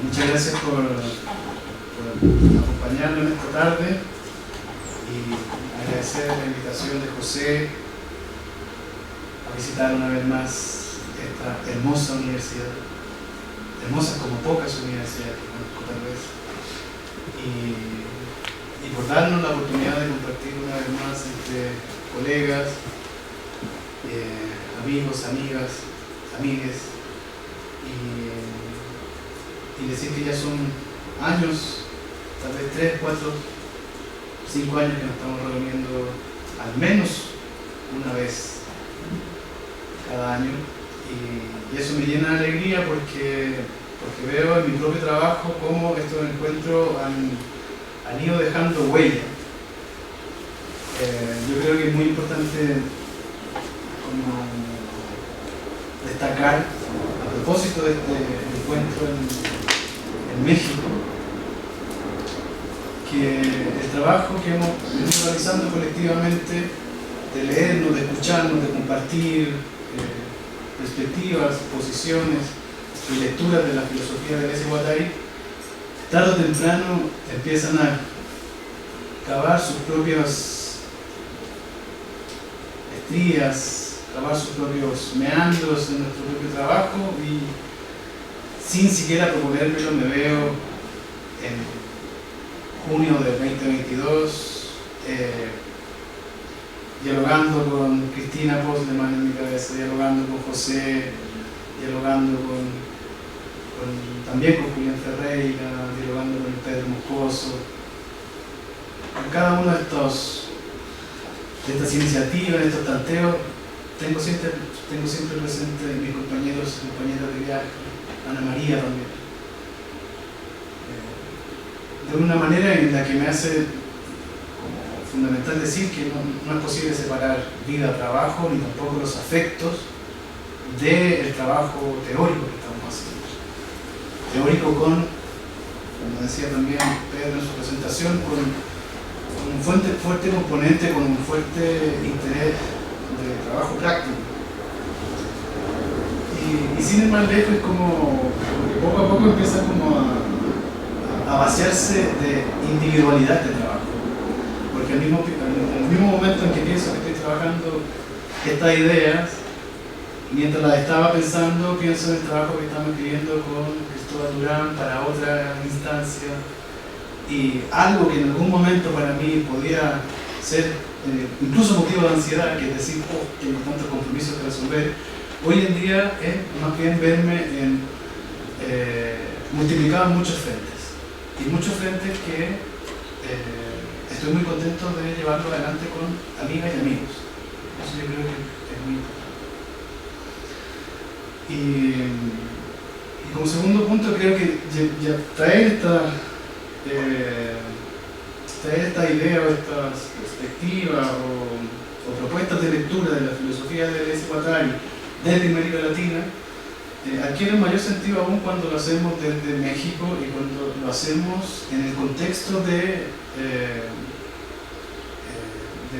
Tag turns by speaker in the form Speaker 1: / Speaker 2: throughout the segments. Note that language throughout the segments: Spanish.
Speaker 1: Muchas gracias por acompañarnos en esta tarde y agradecer la invitación de José a visitar una vez más esta hermosa universidad, hermosa como pocas universidades que conozco tal vez, y por darnos la oportunidad de compartir una vez más entre colegas, amigos, amigas, amigues, y decir que ya son años, tal vez 3, 4, 5 años que nos estamos reuniendo al menos una vez cada año, y eso me llena de alegría porque veo en mi propio trabajo cómo estos encuentros han ido dejando huella. Yo creo que es muy importante como destacar, a propósito de este encuentro en México, que el trabajo que hemos venido realizando colectivamente, de leernos, de escucharnos, de compartir perspectivas, posiciones y lecturas de la filosofía de Alessi Guattari, tarde o temprano empiezan a cavar sus propias estrías, cavar sus propios meandros en nuestro propio trabajo, y sin siquiera proponérmelo me veo en junio del 2022 dialogando con Cristina Postleman en mi cabeza, dialogando con José, dialogando también con Julián Ferreira, dialogando con Pedro Moscoso, con cada uno de estas iniciativas, de estos tanteos. Tengo siempre presente a mis compañeros y compañeras de viaje, Ana María también, de una manera en la que me hace como fundamental decir que no es posible separar vida-trabajo, ni tampoco los afectos del trabajo teórico que estamos haciendo. Teórico como decía también Pedro en su presentación, con un fuerte componente, con un fuerte interés de trabajo práctico. Y sin ir más lejos, es como que poco a poco empieza como a vaciarse de individualidad de trabajo. Porque en el mismo momento en que pienso que estoy trabajando estas ideas, mientras las estaba pensando, pienso en el trabajo que estamos escribiendo con Cristóbal Durán para otra instancia, y algo que en algún momento para mí podía ser incluso motivo de ansiedad, que es decir, tengo tantos compromisos que resolver, hoy en día es más bien verme multiplicado en muchos frentes, y muchos frentes que estoy muy contento de llevarlo adelante con amigas y amigos. Eso yo creo que es muy importante. Y como segundo punto, creo que ya traer esta idea o estas perspectivas o propuestas de lectura de la filosofía de Alessi Guattari desde América Latina adquiere un mayor sentido aún cuando lo hacemos desde México y cuando lo hacemos en el contexto de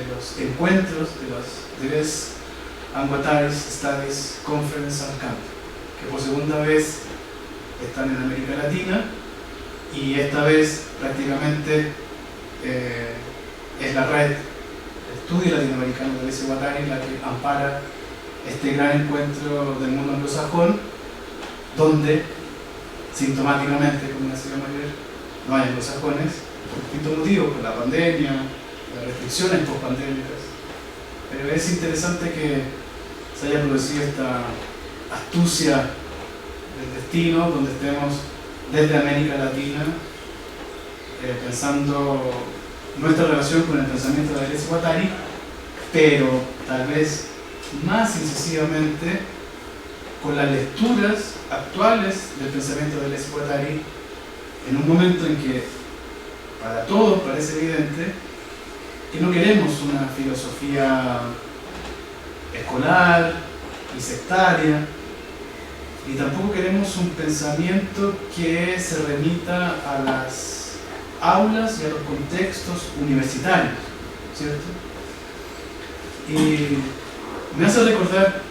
Speaker 1: los encuentros de las Deleuze and Guattari Studies Conference and Camp, que por segunda vez están en América Latina, y esta vez prácticamente es la red de estudio latinoamericano de Alessi Guattari la que ampara este gran encuentro del mundo anglosajón, donde sintomáticamente, como decía Mayer, no hay anglosajones por distintos motivos, por la pandemia, las restricciones post-pandémicas, pero es interesante que se haya producido esta astucia del destino, donde estemos desde América Latina pensando nuestra relación con el pensamiento de Alessi Guattari, pero tal vez más incisivamente con las lecturas actuales del pensamiento de Alessi Guattari, en un momento en que para todos parece evidente que no queremos una filosofía escolar y sectaria, y tampoco queremos un pensamiento que se remita a las aulas y a los contextos universitarios, ¿cierto? Y me hace recordar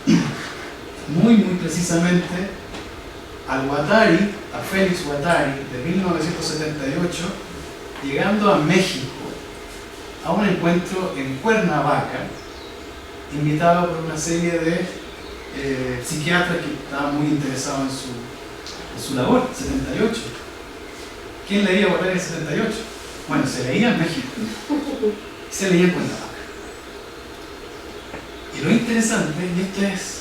Speaker 1: muy precisamente al Guattari, a Félix Guattari, de 1978, llegando a México, a un encuentro en Cuernavaca, invitado por una serie de psiquiatras que estaban muy interesados en su labor, 78. ¿Quién leía Guattari en 78? Bueno, se leía en México, se leía en Cuernavaca. Y lo interesante, y esto es,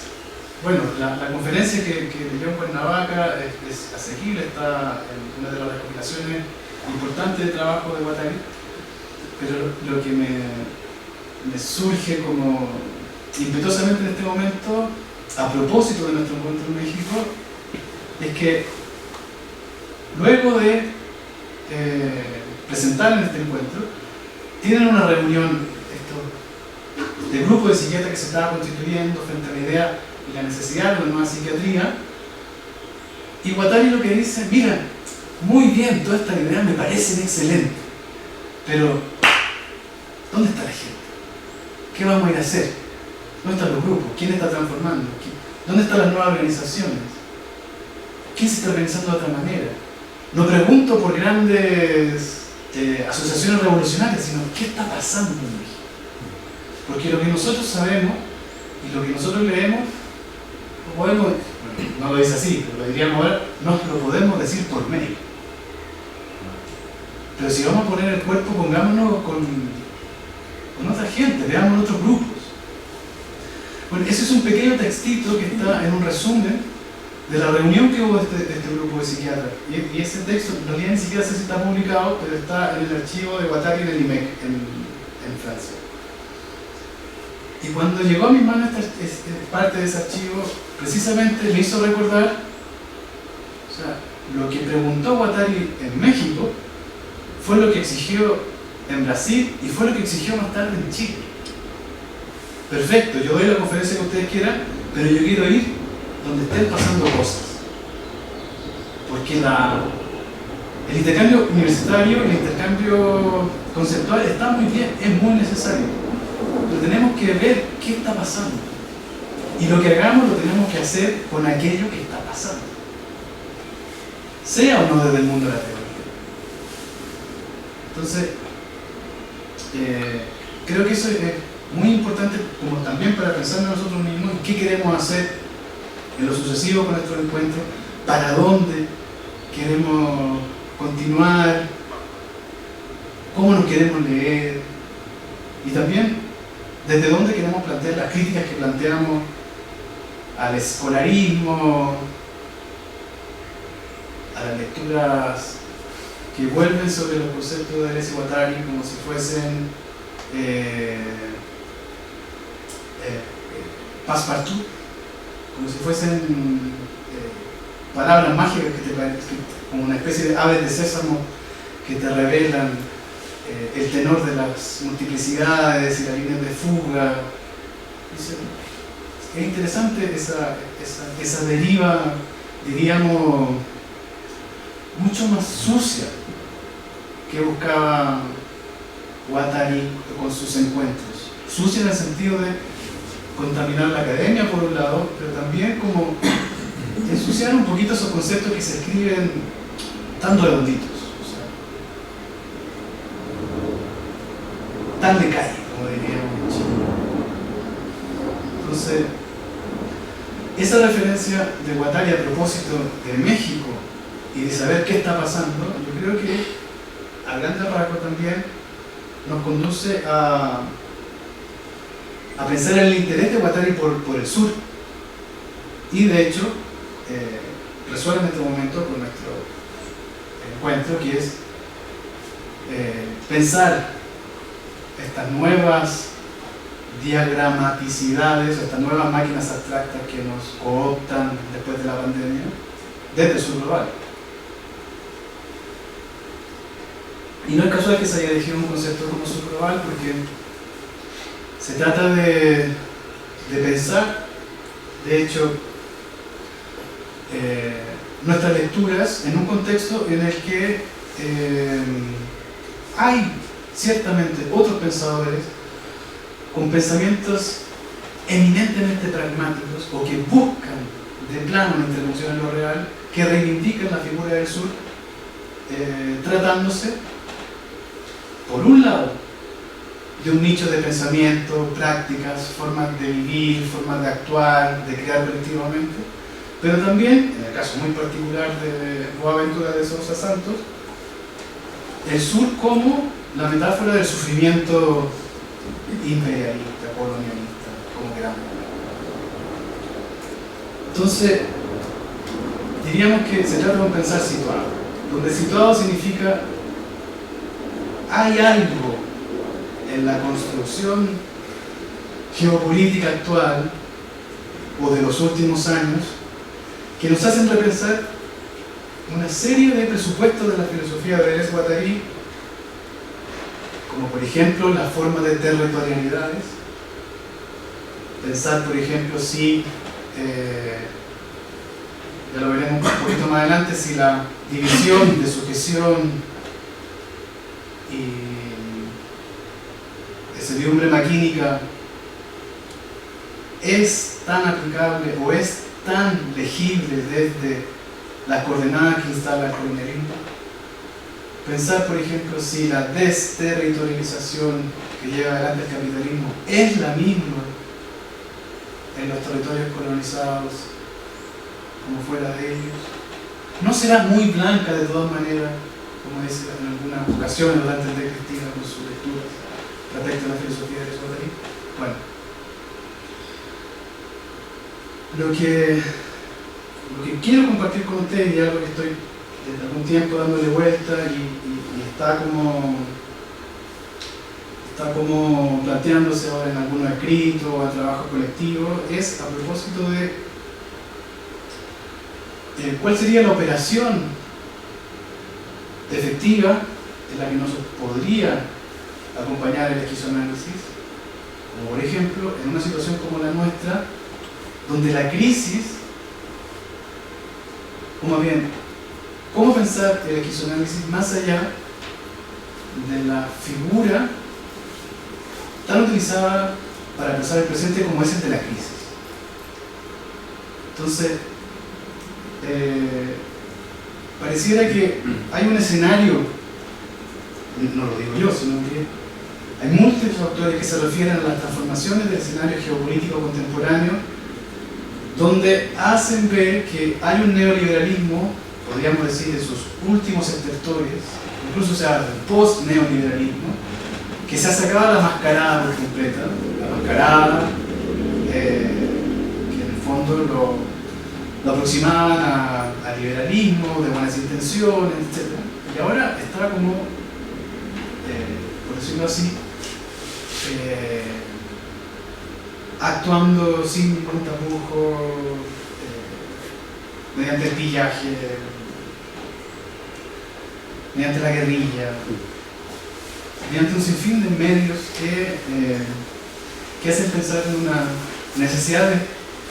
Speaker 1: bueno, la conferencia que dio en Cuernavaca es asequible, está en una de las recopilaciones importantes de trabajo de Guattari, pero lo que me surge como impetuosamente en este momento, a propósito de nuestro encuentro en México, es que luego de presentar en este encuentro, tienen una reunión de grupo de psiquiatras que se estaba constituyendo frente a la idea y la necesidad de una nueva psiquiatría, y Guattari lo que dice: mira, muy bien, todas estas ideas me parecen excelentes, pero ¿dónde está la gente? ¿Qué vamos a ir a hacer? ¿Dónde están los grupos? ¿Quién está transformando? ¿Dónde están las nuevas organizaciones? ¿Quién se está organizando de otra manera? No pregunto por grandes asociaciones revolucionarias, sino ¿qué está pasando en México? Porque lo que nosotros sabemos y lo que nosotros leemos, no podemos, bueno, no lo dice así, pero lo diríamos ahora, no lo podemos decir por medio. Pero si vamos a poner el cuerpo, pongámonos con otra gente, veamos otros grupos. Bueno, ese es un pequeño textito que está en un resumen de la reunión que hubo de este grupo de psiquiatras. Y ese texto, en realidad ni siquiera sé si está publicado, pero está en el archivo de Guattari en el IMEC, en Francia. Y cuando llegó a mis manos parte de ese archivo, precisamente me hizo recordar, o sea, lo que preguntó Guattari en México fue lo que exigió en Brasil y fue lo que exigió más tarde en Chile. Perfecto, yo doy la conferencia que ustedes quieran, pero yo quiero ir donde estén pasando cosas. Porque el intercambio universitario, el intercambio conceptual está muy bien, es muy necesario. Pero tenemos que ver qué está pasando. Y lo que hagamos lo tenemos que hacer con aquello que está pasando. Sea o no desde el mundo de la teoría. Entonces, creo que eso es muy importante como también para pensar en nosotros mismos y qué queremos hacer en lo sucesivo con nuestro encuentro, para dónde queremos continuar, cómo nos queremos leer y también desde dónde queremos plantear las críticas que planteamos al escolarismo, a las lecturas que vuelven sobre los conceptos de Deleuze y Guattari como si fuesen passepartout, como si fuesen palabras mágicas como una especie de aves de sésamo que te revelan el tenor de las multiplicidades y las líneas de fuga. Es interesante esa deriva, diríamos, mucho más sucia que buscaba Guattari con sus encuentros. Sucia en el sentido de contaminar la academia por un lado, pero también como ensuciar un poquito esos conceptos que se escriben tan redonditos, o sea, tan de calle, como diríamos en Chile. Entonces, esa referencia de Guattari a propósito de México y de saber qué está pasando, yo creo que a grandes rasgos también nos conduce a pensar en el interés de Guattari por el sur. Y de hecho, resuena en este momento con nuestro encuentro, que es pensar estas nuevas diagramaticidades, estas nuevas máquinas abstractas que nos cooptan después de la pandemia, desde el sur global. Y no es casual que se haya elegido un concepto como sur global, porque se trata de pensar, de hecho, nuestras lecturas en un contexto en el que hay ciertamente otros pensadores con pensamientos eminentemente pragmáticos o que buscan de plano una intervención en lo real, que reivindican la figura del sur, tratándose, por un lado, de un nicho de pensamiento, prácticas, formas de vivir, formas de actuar, de crear colectivamente, pero también, en el caso muy particular de Boaventura de Sousa Santos, el sur como la metáfora del sufrimiento imperialista, colonialista, como queramos. Entonces, diríamos que se trata de un pensar situado, donde situado significa hay algo en la construcción geopolítica actual o de los últimos años que nos hacen repensar una serie de presupuestos de la filosofía de Deleuze Guattari, como por ejemplo la forma de territorialidades. Pensar, por ejemplo, si ya lo veremos un poquito más adelante, si la división de sujeción y servidumbre maquínica es tan aplicable o es tan legible desde las coordenadas que instala el colonialismo. Pensar, por ejemplo, si la desterritorialización que lleva adelante el capitalismo es la misma en los territorios colonizados como fuera de ellos. No será muy blanca de todas maneras, como dice en algunas ocasiones durante el de Cristina con sus lecturas respecto a la filosofía de Guattari. Bueno, lo que quiero compartir con ustedes, y algo que estoy desde algún tiempo dándole vuelta y está como planteándose ahora en algunos escritos o en trabajo colectivo, es a propósito de cuál sería la operación efectiva en la que nos podría acompañar el esquizoanálisis, como por ejemplo en una situación como la nuestra, donde la crisis, o más bien, cómo pensar el esquizoanálisis más allá de la figura tan utilizada para pensar el presente como es el de la crisis. Entonces, pareciera que hay un escenario, no lo digo yo, sino que hay múltiples autores que se refieren a las transformaciones del escenario geopolítico contemporáneo, donde hacen ver que hay un neoliberalismo, podríamos decir, en sus últimos estertores, incluso se habla del post-neoliberalismo, que se ha sacado la mascarada por completa, la mascarada que en el fondo lo aproximaban al liberalismo, de buenas intenciones, etc. Y ahora está como, por decirlo así, actuando sin ningún tapujo, mediante el pillaje, mediante la guerrilla, mediante un sinfín de medios que hacen pensar en una necesidad de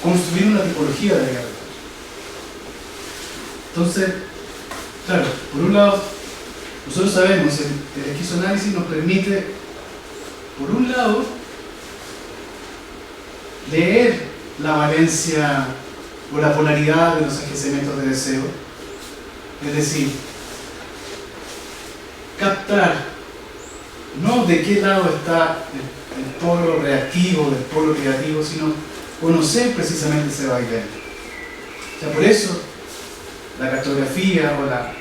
Speaker 1: construir una tipología de guerra. Entonces, claro, por un lado, nosotros sabemos, el esquizoanálisis nos permite, por un lado, leer la valencia o la polaridad de los enriquecimientos de deseo, es decir, captar no de qué lado está el polo reactivo del polo creativo, sino conocer precisamente ese vaivén. O sea, por eso la cartografía o la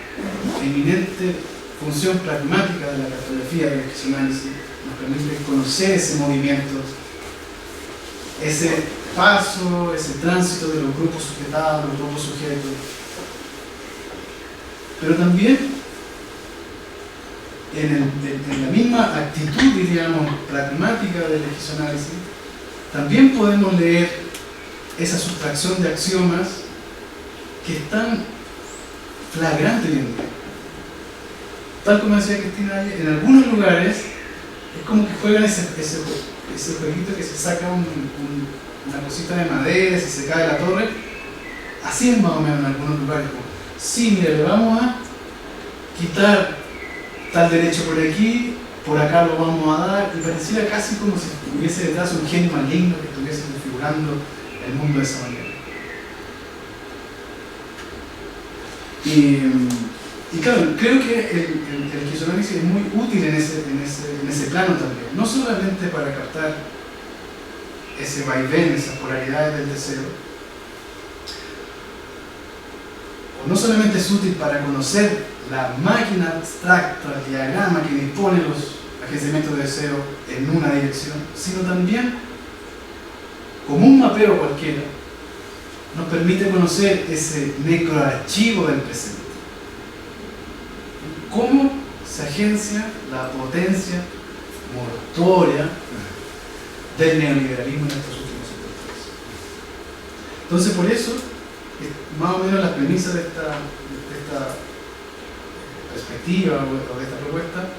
Speaker 1: eminente función pragmática de la cartografía del esquizoanálisis nos permite conocer ese movimiento, ese paso, ese tránsito de los grupos sujetados, los grupos sujetos. Pero también en la misma actitud, diríamos, pragmática del esquizoanálisis, también podemos leer esa sustracción de axiomas que es tan flagrante hoy en día. Tal como decía Cristina, en algunos lugares es como que juegan ese jueguito que se saca una cosita de madera, si se cae la torre. Así es más o menos en algunos lugares. Como, sí, mira, le vamos a quitar tal derecho por aquí, por acá lo vamos a dar, y pareciera casi como si hubiese detrás un genio maligno que estuviese configurando el mundo de esa manera. Y claro, creo que el esquizoanálisis es muy útil en ese plano también, no solamente para captar ese vaivén, esas polaridades del deseo, o no solamente es útil para conocer la máquina abstracta, el diagrama que dispone los agenciamientos de deseo en una dirección, sino también, como un mapeo cualquiera, nos permite conocer ese necroarchivo del presente. Cómo se agencia la potencia mortoria del neoliberalismo en estos últimos 50 años. Entonces, por eso, más o menos las premisas de esta perspectiva o de esta propuesta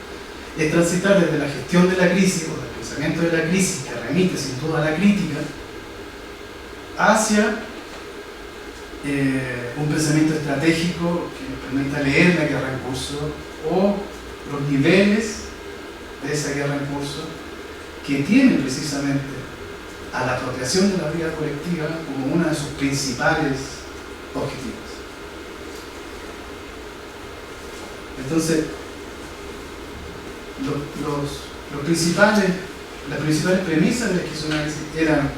Speaker 1: es transitar desde la gestión de la crisis o del pensamiento de la crisis, que remite sin duda a la crítica, hacia un pensamiento estratégico que nos permita leer la guerra en curso o los niveles de esa guerra en curso que tiene precisamente a la apropiación de la vida colectiva como una de sus principales objetivos. Entonces, las principales premisas del esquizoanálisis eran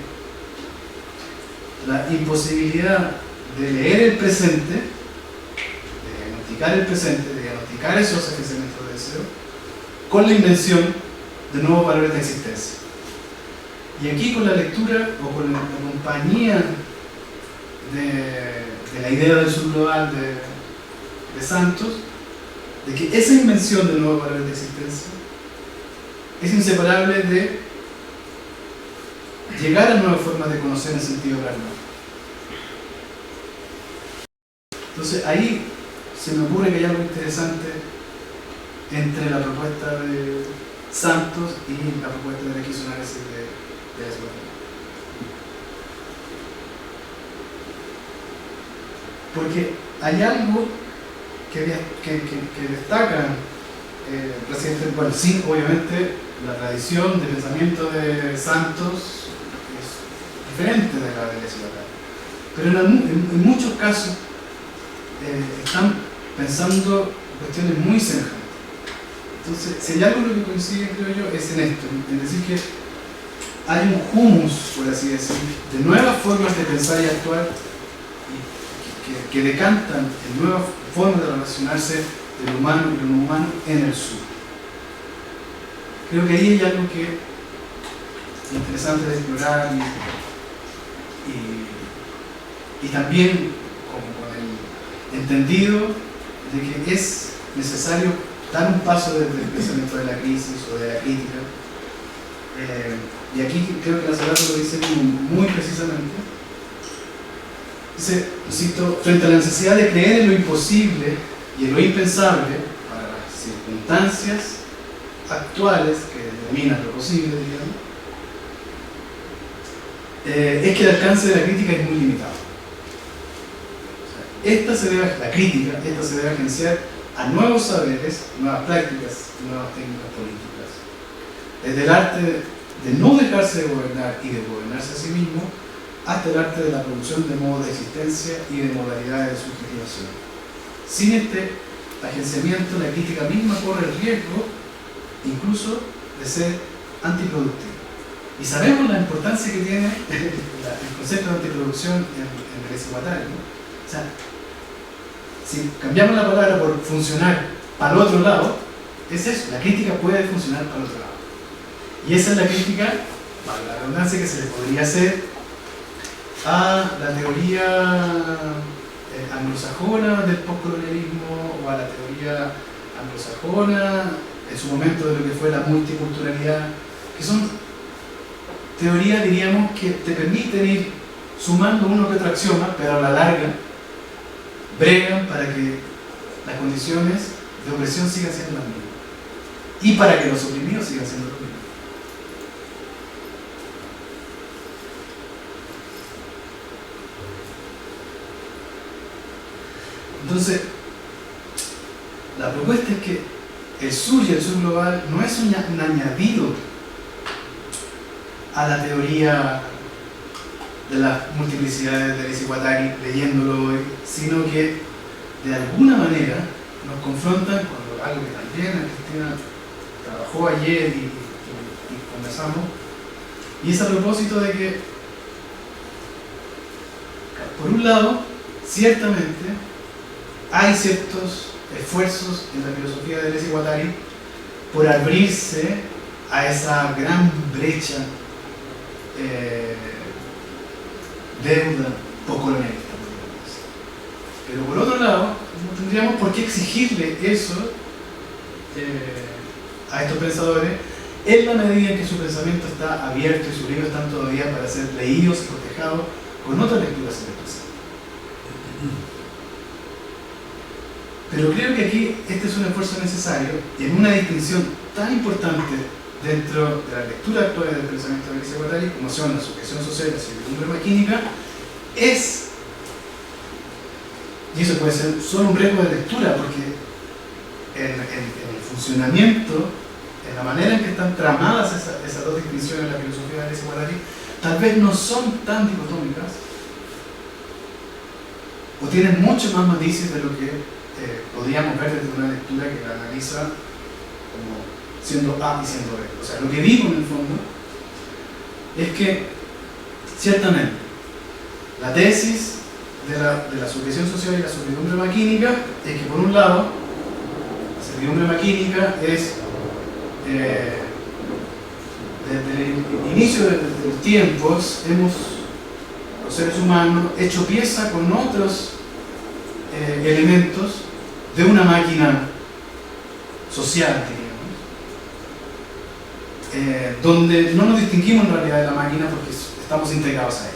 Speaker 1: la imposibilidad de leer el presente, de diagnosticar el presente, de diagnosticar esos agenciamientos de deseo, con la invención de nuevos valores de existencia. Y aquí, con la lectura o con la compañía de la idea del subglobal de Santos, de que esa invención de nuevos valores de existencia es inseparable de llegar a nuevas formas de conocer en sentido pragmático. Entonces ahí se me ocurre que hay algo interesante entre la propuesta de Santos y la propuesta del esquizoanálisis de Esquartero. Porque hay algo que destaca el presidente, bueno, sí, obviamente la tradición de pensamiento de Santos es diferente de la de Esquartero, pero en muchos casos están pensando cuestiones muy semejantes. Entonces, si hay algo en lo que coincide, creo yo, es en esto, en decir que hay un humus, por así decir, de nuevas formas de pensar y actuar que decantan en nuevas formas de relacionarse de lo humano y lo no humano en el sur. Creo que ahí hay algo que es interesante de explorar y también como con el entendido de que es necesario dar un paso desde el pensamiento de la crisis o de la crítica. Y aquí creo que la Cerrato lo dice muy precisamente. Dice, cito, frente a la necesidad de creer en lo imposible y en lo impensable para las circunstancias actuales que determinan lo posible, digamos, es que el alcance de la crítica es muy limitado. O sea, la crítica se debe agenciar a nuevos saberes, nuevas prácticas, nuevas técnicas políticas. Desde el arte de no dejarse de gobernar y de gobernarse a sí mismo, hasta el arte de la producción de modos de existencia y de modalidades de subjetivación. Sin este agenciamiento, la crítica misma corre el riesgo incluso de ser antiproductiva. Y sabemos la importancia que tiene el concepto de antiproducción en Deleuze-Guattari, ¿no? O sea, si cambiamos la palabra por funcionar para el otro lado, es eso, la crítica puede funcionar para el otro lado. Y esa es la crítica, para la redundancia, que se le podría hacer a la teoría anglosajona del postcolonialismo o a la teoría anglosajona en su momento de lo que fue la multiculturalidad, que son teorías, diríamos, que te permiten ir sumando uno que otro axioma, pero a la larga bregan para que las condiciones de opresión sigan siendo las mismas y para que los oprimidos sigan siendo los mismos. Entonces, la propuesta es que el sur y el sur global no es un añadido a la teoría de las multiplicidades de Deleuze-Guattari leyéndolo hoy, sino que de alguna manera nos confrontan con algo que también Cristina trabajó ayer y conversamos, y es a propósito de que, por un lado, ciertamente hay ciertos esfuerzos en la filosofía de Deleuze y Guattari por abrirse a esa gran brecha deuda postcolonialista. Pero por otro lado, no tendríamos por qué exigirle eso a estos pensadores en la medida en que su pensamiento está abierto y sus libros están todavía para ser leídos y cotejados con otras lecturas en el presente. Pero creo que aquí este es un esfuerzo necesario en una distinción tan importante dentro de la lectura actual del pensamiento de Deleuze y Guattari, como son la sujeción social y la servidumbre maquínica, y eso puede ser solo un riesgo de lectura, porque en el funcionamiento, en la manera en que están tramadas esas dos distinciones en la filosofía de Deleuze y Guattari, tal vez no son tan dicotómicas, o tienen mucho más matices de lo que podríamos ver desde una lectura que la analiza como siendo A y siendo B. O sea, lo que digo en el fondo es que, ciertamente, la tesis de la sujeción social y la servidumbre maquínica es que, por un lado, la servidumbre maquínica es desde el inicio de los tiempos los seres humanos, hecho pieza con otros elementos de una máquina social, diríamos, donde no nos distinguimos en realidad de la máquina porque estamos integrados a ella.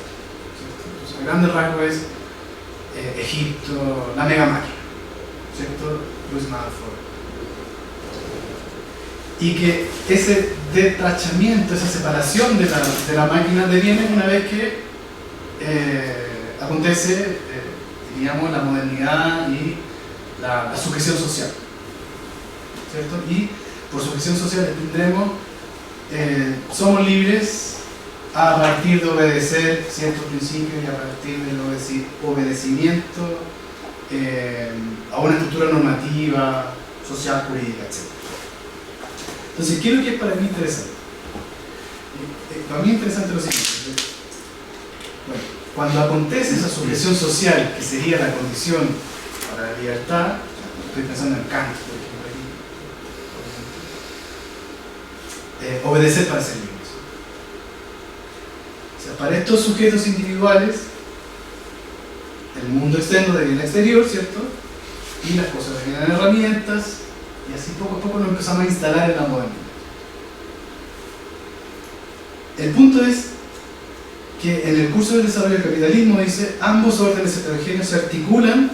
Speaker 1: Entonces, el grande rasgo es Egipto, la mega máquina, ¿cierto? Louis Malfoy. Y que ese detachamiento, esa separación de la máquina deviene una vez que acontece, diríamos, la modernidad y la sujeción social, ¿cierto? Y por sujeción social tendremos, somos libres a partir de obedecer ciertos principios y a partir del obedecimiento a una estructura normativa, social, jurídica, etc. Entonces, ¿qué es lo que es para mí interesante? Para mí es interesante lo siguiente. Bueno, cuando acontece esa sujeción social, que sería la condición para la libertad, estoy pensando en Kant, por ejemplo, obedecer para ser libres. O sea, para estos sujetos individuales, el mundo externo deviene el exterior, ¿cierto? Y las cosas devienen herramientas, y así poco a poco nos empezamos a instalar en la modernidad. El punto es que en el curso del desarrollo del capitalismo dice, ambos órdenes heterogéneos se articulan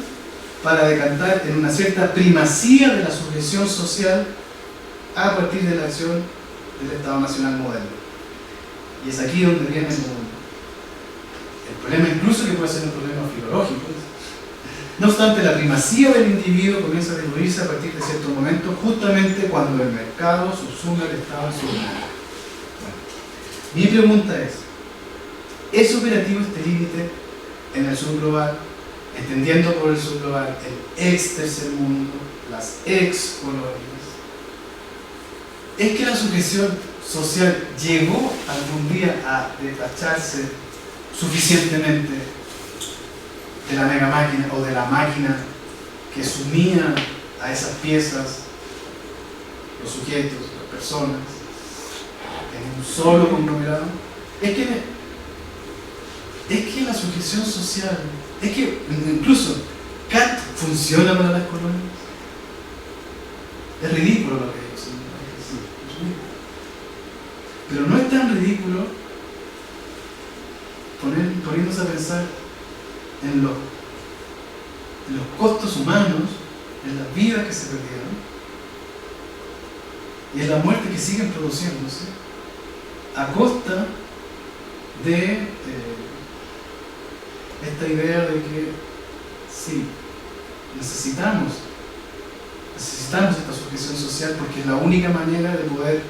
Speaker 1: para decantar en una cierta primacía de la sujeción social a partir de la acción del Estado Nacional moderno. Y es aquí donde viene el problema, incluso que puede ser un problema filológico. No obstante, la primacía del individuo comienza a diluirse a partir de cierto momento, justamente cuando el mercado subsume al Estado en su dominio. Bueno, mi pregunta ¿es operativo este límite en el sur global, entendiendo por el sur global el ex tercer mundo, las ex colonias? ¿Es que la sujeción social llegó algún día a detacharse suficientemente de la mega máquina o de la máquina que sumía a esas piezas, los sujetos, las personas, en un solo conglomerado? Es que la sujeción social, es que incluso Kant funciona para las colonias. Es ridículo lo que digo, pero no es tan ridículo poniéndose a pensar en los costos humanos, en las vidas que se perdieron y en la muerte que siguen produciéndose a costa de esta idea de que sí, necesitamos esta sujeción social porque es la única manera de poder,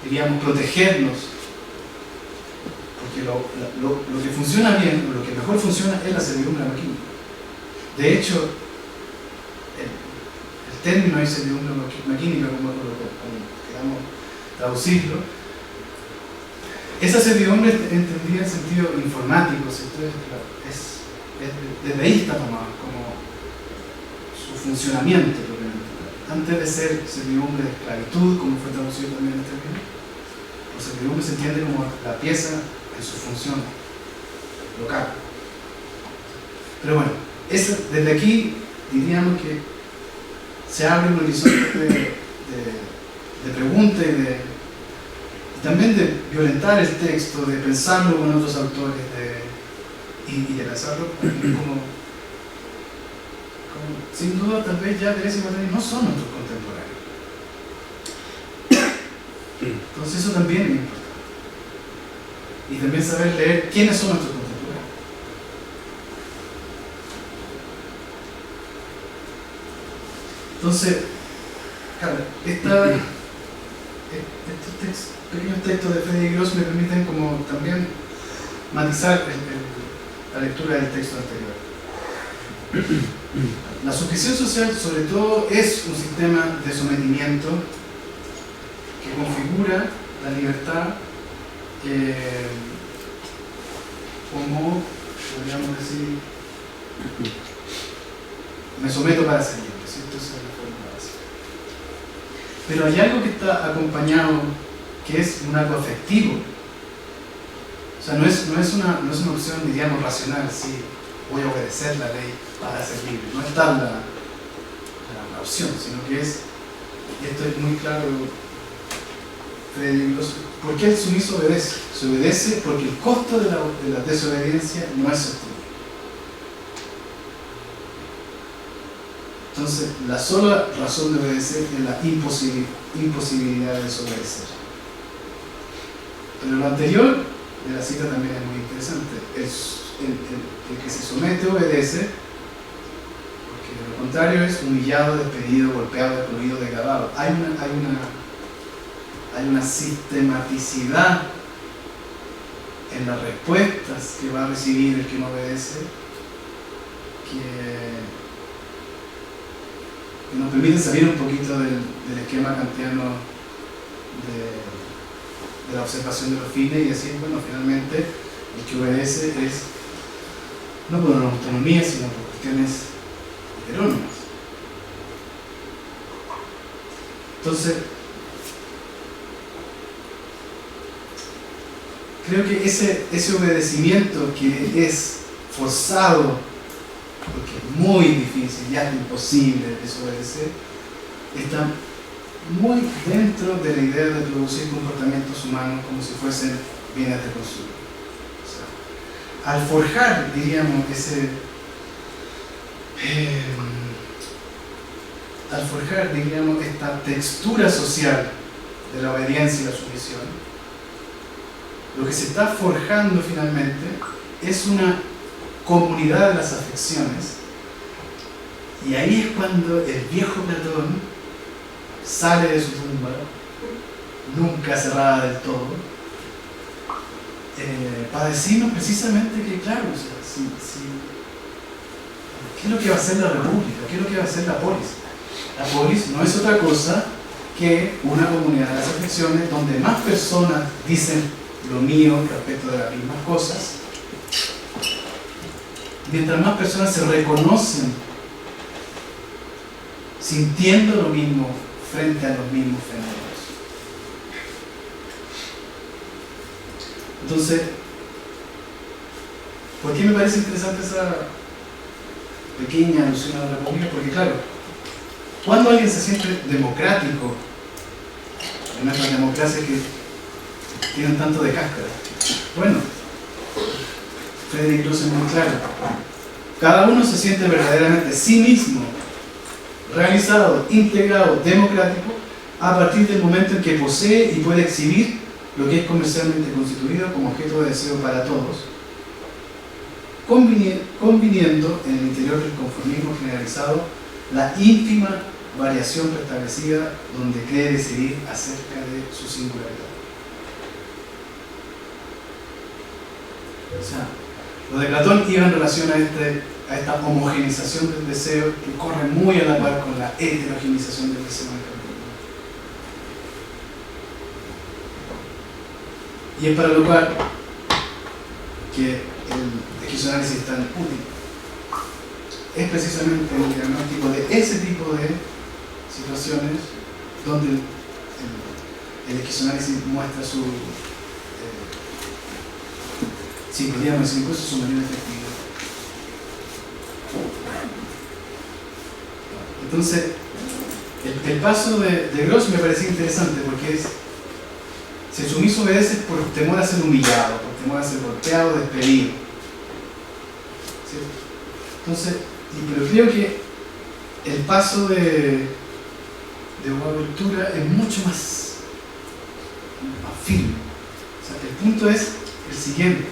Speaker 1: diríamos, protegernos, porque lo que funciona bien, o lo que mejor funciona es la servidumbre maquínica. De hecho, término ahí servidumbre maquínica, como queramos traducirlo, esa servidumbre entendida en sentido informático, ¿cierto? Desde ahí está tomado como su funcionamiento propiamente. Antes de ser servidumbre de esclavitud, como fue traducido también en este término, la servidumbre se entiende como la pieza en su función local. Pero bueno, desde aquí diríamos que se abre un horizonte de pregunta y también de violentar el texto, de pensarlo con otros autores y de pensarlo como sin duda tal vez ya Deleuze y Guattari no son nuestros contemporáneos. Entonces eso también es importante. Y también saber leer quiénes son nuestros contemporáneos. Entonces, claro, estos pequeños textos de Frédéric Gross me permiten como también matizar la lectura del texto anterior. La suscripción social, sobre todo, es un sistema de sometimiento que configura la libertad como, podríamos decir, me someto para ser libre, ¿cierto? Esa es la forma básica. Pero hay algo que está acompañado, que es un algo afectivo. O sea, no es una opción, diríamos, racional, sí, voy a obedecer la ley para ser libre. No es tal la opción, sino que es, y esto es muy claro, ¿por qué el sumiso obedece? Se obedece porque el costo de la desobediencia no es sostenible. Entonces, la sola razón de obedecer es la imposibilidad de desobedecer. Pero lo anterior de la cita también es muy interesante. El que se somete obedece, porque de lo contrario es humillado, despedido, golpeado, excluido, degradado. Hay una sistematicidad en las respuestas que va a recibir el que no obedece que nos permite salir un poquito del esquema kantiano de la observación de los fines y decir, bueno, finalmente el que obedece es no por una autonomía, sino por cuestiones heterónimas. Entonces, creo que ese obedecimiento que es forzado, porque es muy difícil, ya es imposible desobedecer, está muy dentro de la idea de producir comportamientos humanos como si fuesen bienes de consumo. O sea, al forjar, diríamos, esta textura social de la obediencia y la sumisión, lo que se está forjando finalmente es una comunidad de las afecciones, y ahí es cuando el viejo Platón sale de su tumba, nunca cerrada del todo, para decirnos precisamente que, claro, o sea, ¿qué es lo que va a hacer la República? ¿Qué es lo que va a hacer la polis? La polis no es otra cosa que una comunidad de las afecciones donde más personas dicen lo mío respecto de las mismas cosas, mientras más personas se reconocen sintiendo lo mismo frente a los mismos fenómenos. Entonces, ¿por qué me parece interesante esa pequeña alusión a la República? Porque claro, cuando alguien se siente democrático en nuestras democracias que tienen tanto de cáscara, bueno, Frédéric Gross es muy claro, cada uno se siente verdaderamente sí mismo, realizado, integrado, democrático, a partir del momento en que posee y puede exhibir lo que es comercialmente constituido como objeto de deseo para todos, conviniendo en el interior del conformismo generalizado la ínfima variación preestablecida donde cree decidir acerca de su singularidad. O sea, Lo de Platón iba en relación a esta homogeneización del deseo que corre muy a la par con la heterogeneización del deseo en el capítulo. Y es para lo cual que el esquizoanálisis es tan útil. Es precisamente el diagnóstico de ese tipo de situaciones donde el esquizoanálisis muestra su, podríamos decir, incluso su mayor efectividad. Entonces, el paso de Gross me parecía interesante porque es: si el sumiso obedece por temor a ser humillado, por temor a ser golpeado, despedido. ¿Sí? Entonces, pero creo que el paso de Boaventura es mucho más firme. O sea, el punto es el siguiente: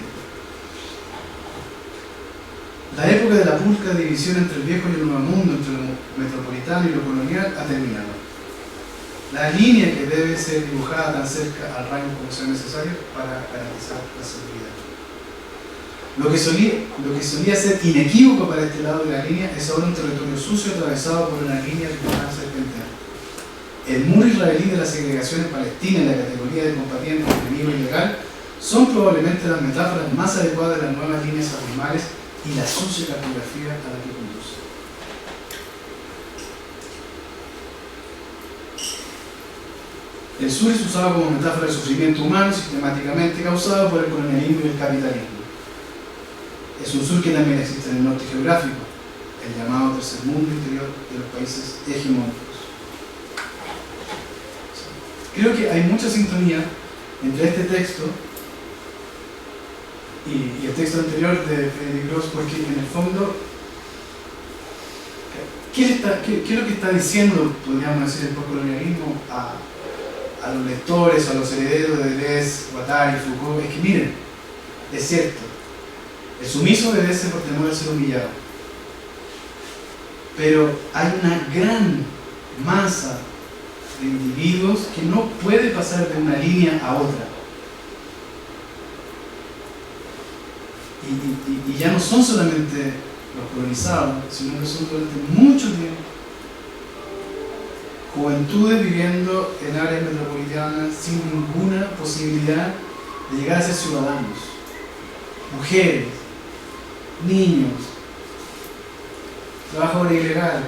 Speaker 1: la época de la pulcra división entre el viejo y el nuevo mundo, entre lo metropolitano y lo colonial, ha terminado. La línea que debe ser dibujada tan cerca al rango como sea necesario para garantizar la seguridad. Lo que solía ser inequívoco para este lado de la línea es ahora un territorio sucio atravesado por una línea regional serpenteante. El muro israelí de la segregación en Palestina en la categoría de combatiente enemigo ilegal son probablemente las metáforas más adecuadas de las nuevas líneas abismales y la sucia cartografía a la que conduce. El sur es usado como metáfora del sufrimiento humano sistemáticamente causado por el colonialismo y el capitalismo. Es un sur que también existe en el norte geográfico, el llamado tercer mundo interior de los países hegemónicos. Creo que hay mucha sintonía entre este texto y el texto anterior de Frederick Gross, porque en el fondo, ¿qué es lo que está diciendo, podríamos decir, el postcolonialismo a los lectores, a los herederos de Deleuze, Guattari, Foucault? Es que miren, es cierto, el sumiso obedece por temor a ser humillado, pero hay una gran masa de individuos que no puede pasar de una línea a otra. Y ya no son solamente los colonizados, sino que son durante mucho tiempo juventudes viviendo en áreas metropolitanas sin ninguna posibilidad de llegar a ser ciudadanos, mujeres, niños, trabajadores ilegales.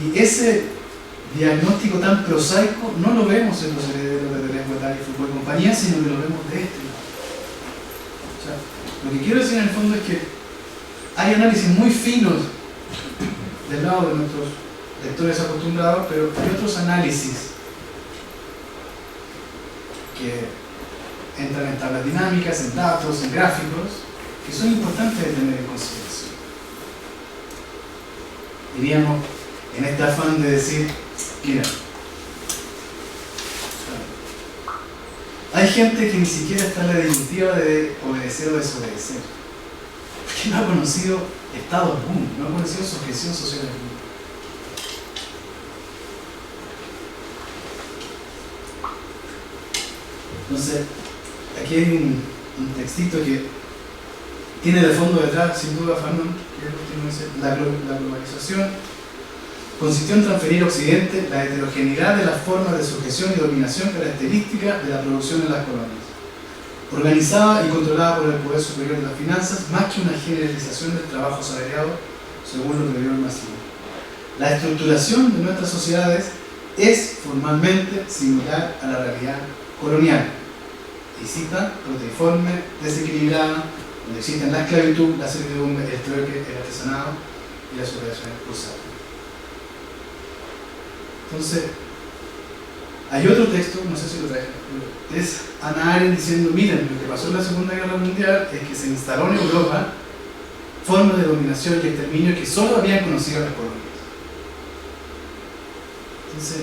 Speaker 1: Y ese diagnóstico tan prosaico no lo vemos en los herederos de Deleuze, Guattari, Foucault y compañía, sino que lo vemos de este lado. O sea, lo que quiero decir en el fondo es que hay análisis muy finos del lado de nuestros lectores acostumbrados, pero hay otros análisis que entran en tablas dinámicas, en datos, en gráficos, que son importantes de tener en consideración. Diríamos, en este afán de decir, mira, hay gente que ni siquiera está en la disyuntiva de obedecer o desobedecer, porque no ha conocido estado alguno, no ha conocido sujeción social alguna. Entonces, aquí hay un textito que tiene de fondo detrás, sin duda, Fanon, que es lo que dice: la globalización consistió en transferir a Occidente la heterogeneidad de las formas de sujeción y dominación características de la producción en las colonias, organizada y controlada por el poder superior de las finanzas, más que una generalización del trabajo asalariado según lo que vio el masivo. La estructuración de nuestras sociedades es formalmente similar a la realidad colonial, visita, proteiforme, desequilibrada, donde existen la esclavitud, la servidumbre, el trueque, el artesanado y las operaciones cruzadas. Entonces, hay otro texto, no sé si lo traje, es Hannah Arendt diciendo: miren, lo que pasó en la Segunda Guerra Mundial es que se instaló en Europa formas de dominación y exterminio que solo habían conocido las colonias. Entonces,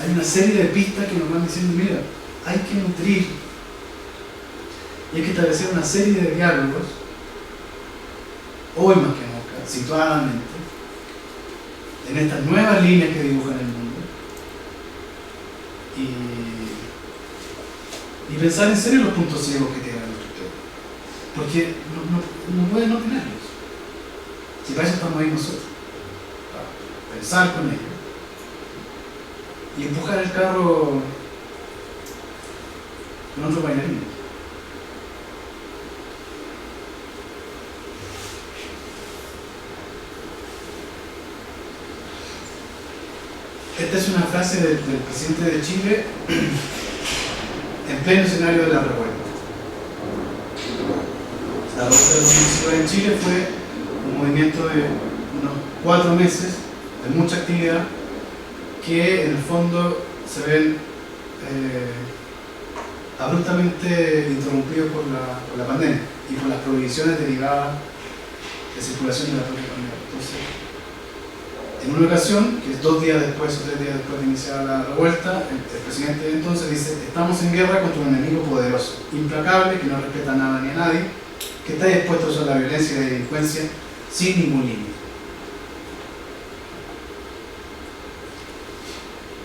Speaker 1: hay una serie de pistas que nos van diciendo: mira, hay que nutrir y hay que establecer una serie de diálogos, hoy más que nunca, situadamente, en estas nuevas líneas que dibujan el mundo, y pensar en serio los puntos ciegos que tienen nuestro historia. porque no puede no tenerlos. Si para eso estamos ahí nosotros, para pensar con ellos y empujar el carro con otro bailarín. Esta es una frase del presidente de Chile en pleno escenario de la revuelta. La revuelta de los municipales en Chile fue un movimiento de unos 4 meses de mucha actividad que en el fondo se ven abruptamente interrumpidos por la pandemia y por las prohibiciones derivadas de circulación de la propia pandemia. Entonces, en una ocasión, que es 2 días después o 3 días después de iniciar la revuelta, el presidente de entonces dice: estamos en guerra contra un enemigo poderoso, implacable, que no respeta nada ni a nadie, que está dispuesto a usar la violencia y la delincuencia sin ningún límite.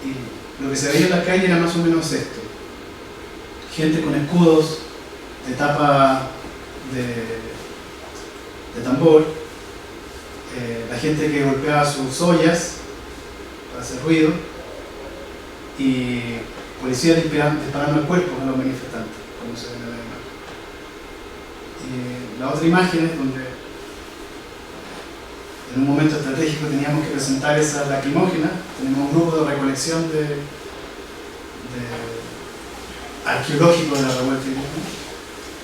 Speaker 1: Y lo que se veía en la calle era más o menos esto: gente con escudos de tapa de tambor, la gente que golpeaba sus ollas para hacer ruido, y policías disparando al cuerpo a los manifestantes, como se ve en la imagen. Y la otra imagen es donde en un momento estratégico teníamos que presentar esa lacrimógena. Tenemos un grupo de recolección de arqueológico de la revuelta,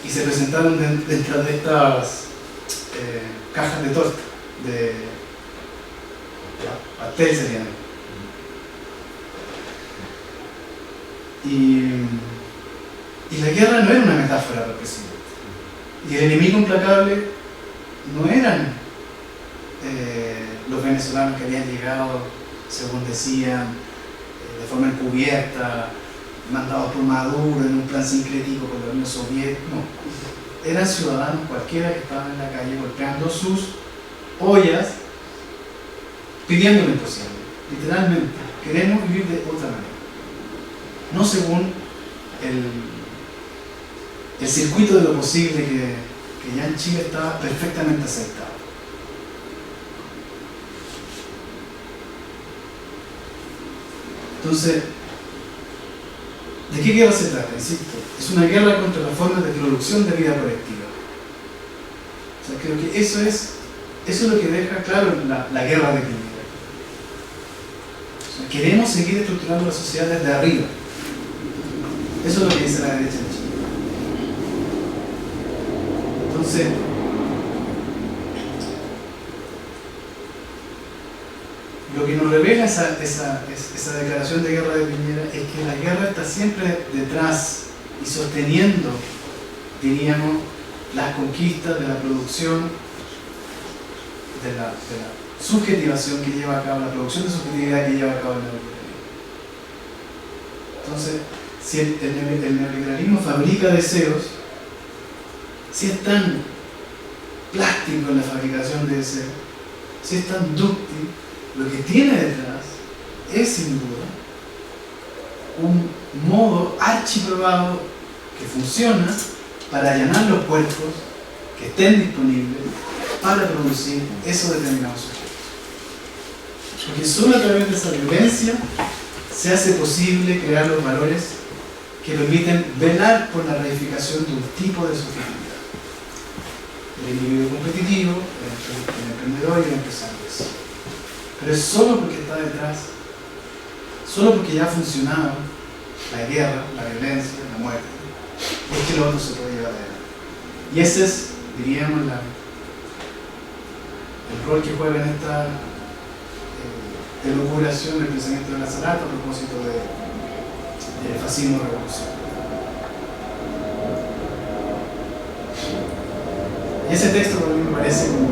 Speaker 1: y se presentaron dentro de estas cajas de torta, de pastel serían. Y la guerra no era una metáfora para el presidente. Y el enemigo implacable no eran los venezolanos que habían llegado, según decían, de forma encubierta, mandados por Maduro en un plan sincrético con la Unión Soviética. No, eran ciudadanos cualquiera que estaban en la calle golpeando sus ollas, pidiendo lo imposible. Literalmente, queremos vivir de otra manera, no según el circuito de lo posible que ya en Chile estaba perfectamente aceptado. Entonces, ¿de qué guerra se trata? Insisto, es una guerra contra las formas de producción de vida colectiva. O sea, creo que eso es lo que deja claro la guerra de Piñera. O sea, queremos seguir estructurando la sociedad desde arriba. Eso es lo que dice la derecha en Chile. Entonces, lo que nos revela esa declaración de guerra de Piñera es que la guerra está siempre detrás y sosteniendo, diríamos, las conquistas de la producción, de la subjetivación que lleva a cabo, la producción de subjetividad que lleva a cabo el neoliberalismo. Entonces, si el neoliberalismo fabrica deseos, si es tan plástico en la fabricación de deseos, si es tan dúctil, lo que tiene detrás es sin duda un modo archiprobado que funciona para allanar los cuerpos que estén disponibles para producir esos determinados objetos. Porque solo a través de esa violencia se hace posible crear los valores que permiten velar por la reificación de un tipo de subjetividad: el individuo competitivo, el emprendedor y el empresario. Pero es solo porque está detrás, solo porque ya ha funcionado la guerra, la violencia, la muerte, es que lo otro se puede llevar adelante. Y ese es, diríamos, el rol que juega en esta elucubración del pensamiento de la Zárate a propósito del fascismo revolucionario. Y ese texto para mí me parece como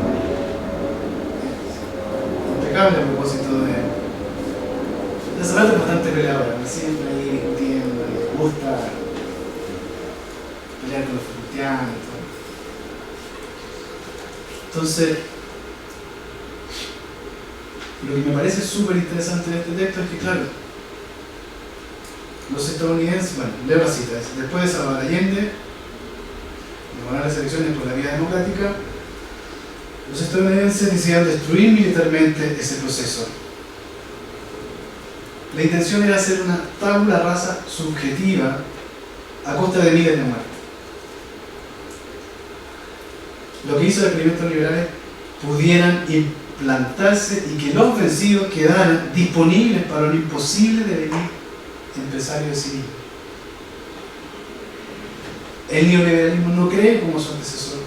Speaker 1: impecable a propósito de la Zárate. Es bastante peleadora, siempre ahí discutiendo, le gusta pelear con los cristianos y todo. Entonces, lo que me parece súper interesante de este texto es que, claro, los estadounidenses, bueno, leo la cita, después de Salvador Allende, ganar las elecciones por la vía democrática, los estadounidenses decidieron destruir militarmente ese proceso. La intención era hacer una tabula rasa subjetiva a costa de miles de muertes. Lo que hizo el experimento liberales pudieran implantarse y que los vencidos quedaran disponibles para lo imposible de venir empresarios de civismo. El neoliberalismo no cree como su antecesor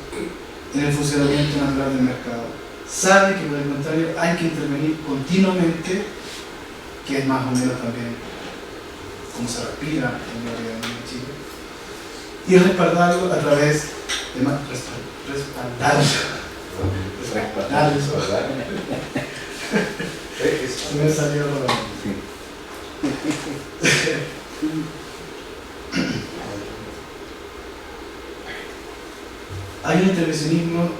Speaker 1: en el funcionamiento natural del mercado. Sabe que por el contrario hay que intervenir continuamente, que es más o menos también como se respira en la realidad en Chile, y respaldarlo a través de más respaldarlo. Se me salió hay un intervencionismo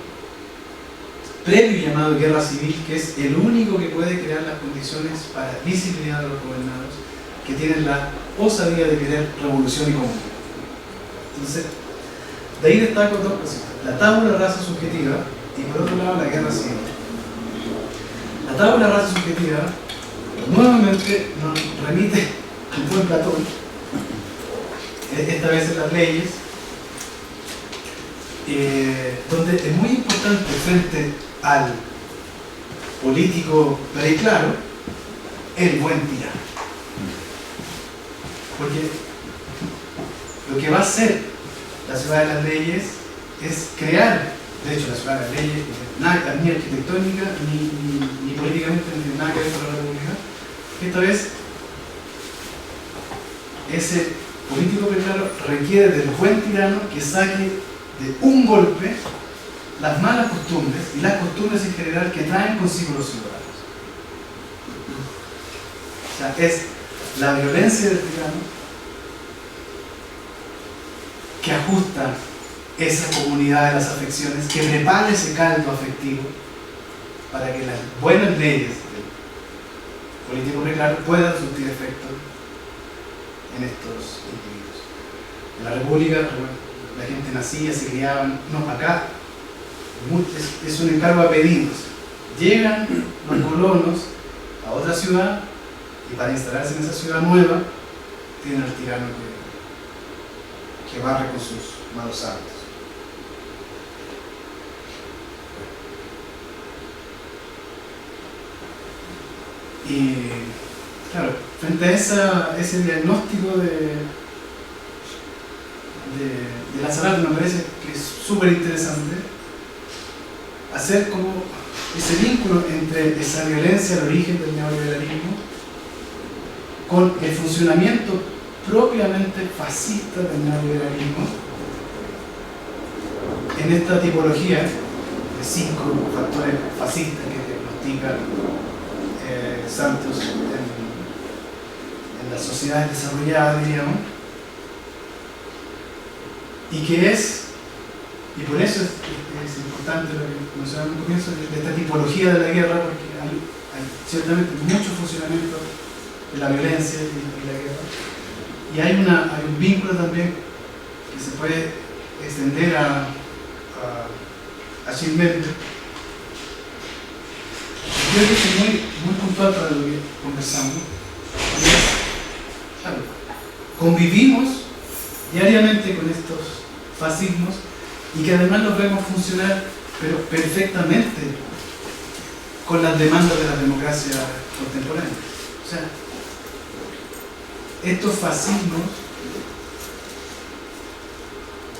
Speaker 1: previo llamado guerra civil, que es el único que puede crear las condiciones para disciplinar a los gobernados que tienen la osadía de querer revolución y comunismo. Entonces, de ahí destaco dos cosas: la tabula rasa subjetiva y por otro lado la guerra civil. La tabula rasa subjetiva nuevamente nos remite al buen Platón, esta vez en las leyes, donde es muy importante frente al político preclaro el buen tirano, porque lo que va a hacer la ciudad de las leyes es crear, de hecho la ciudad de las leyes nada, ni arquitectónica ni políticamente ni nada que ver con la república. Esta vez ese político preclaro requiere del buen tirano que saque de un golpe las malas costumbres y las costumbres en general que traen consigo los ciudadanos. O sea, es la violencia del tirano que ajusta esa comunidad de las afecciones, que prepara ese caldo afectivo para que las buenas leyes del político preclaro puedan surtir efecto en estos individuos. En la república, la gente nacía, se criaban, no, acá es un encargo a pedidos. Llegan los colonos a otra ciudad y para instalarse en esa ciudad nueva tienen al tirano que barre con sus malos hábitos. Y claro, frente a ese diagnóstico de Lanzarato, me parece que es súper interesante hacer como ese vínculo entre esa violencia, el origen del neoliberalismo, con el funcionamiento propiamente fascista del neoliberalismo en esta tipología de 5 factores fascistas que diagnostica Santos en las sociedades desarrolladas, diríamos, y que es, y por eso es importante lo que mencionamos al comienzo, de esta tipología de la guerra, porque hay ciertamente mucho funcionamiento de la violencia y la guerra, y hay un vínculo también que se puede extender a Gilbert. Creo que es muy puntual para lo que conversamos. Claro, convivimos diariamente con estos fascismos y que además los vemos funcionar pero perfectamente con las demandas de la democracia contemporánea. O sea, estos fascismos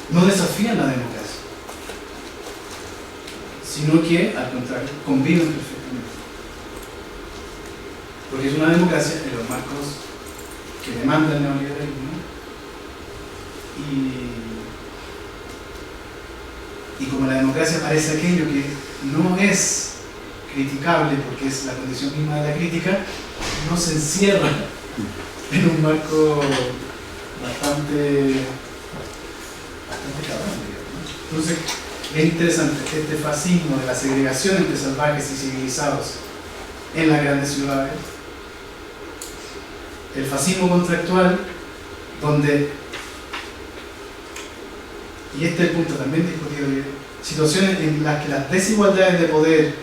Speaker 1: no desafían la democracia, sino que, al contrario, conviven perfectamente. Porque es una democracia en los marcos que demanda el neoliberalismo y como la democracia parece aquello que no es criticable porque es la condición misma de la crítica, no se encierra en un marco bastante cabrón, ¿no? Entonces es interesante este fascismo de la segregación entre salvajes y civilizados en las grandes ciudades, el fascismo contractual, donde y este es el punto también discutido, situaciones en las que las desigualdades de poder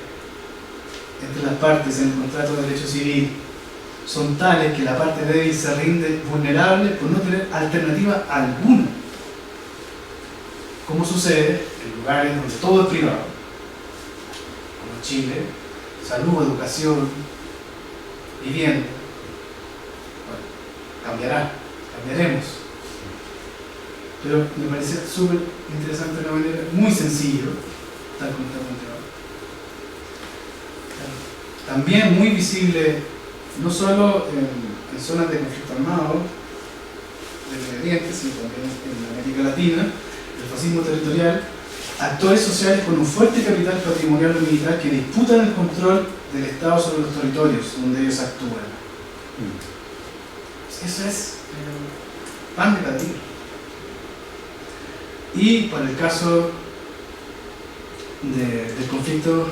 Speaker 1: entre las partes en el contrato de derecho civil son tales que la parte débil se rinde vulnerable por no tener alternativa alguna, como sucede en lugares donde todo es privado, como Chile, salud, educación, vivienda. Bueno, cambiaremos. Pero me parece súper interesante de una manera muy sencillo, tal como está planteado. También muy visible, no solo en zonas de conflicto armado del Medio Oriente, sino también en América Latina, el fascismo territorial, actores sociales con un fuerte capital patrimonial o militar que disputan el control del Estado sobre los territorios donde ellos actúan. Eso es pan de cada día. Y para el caso del conflicto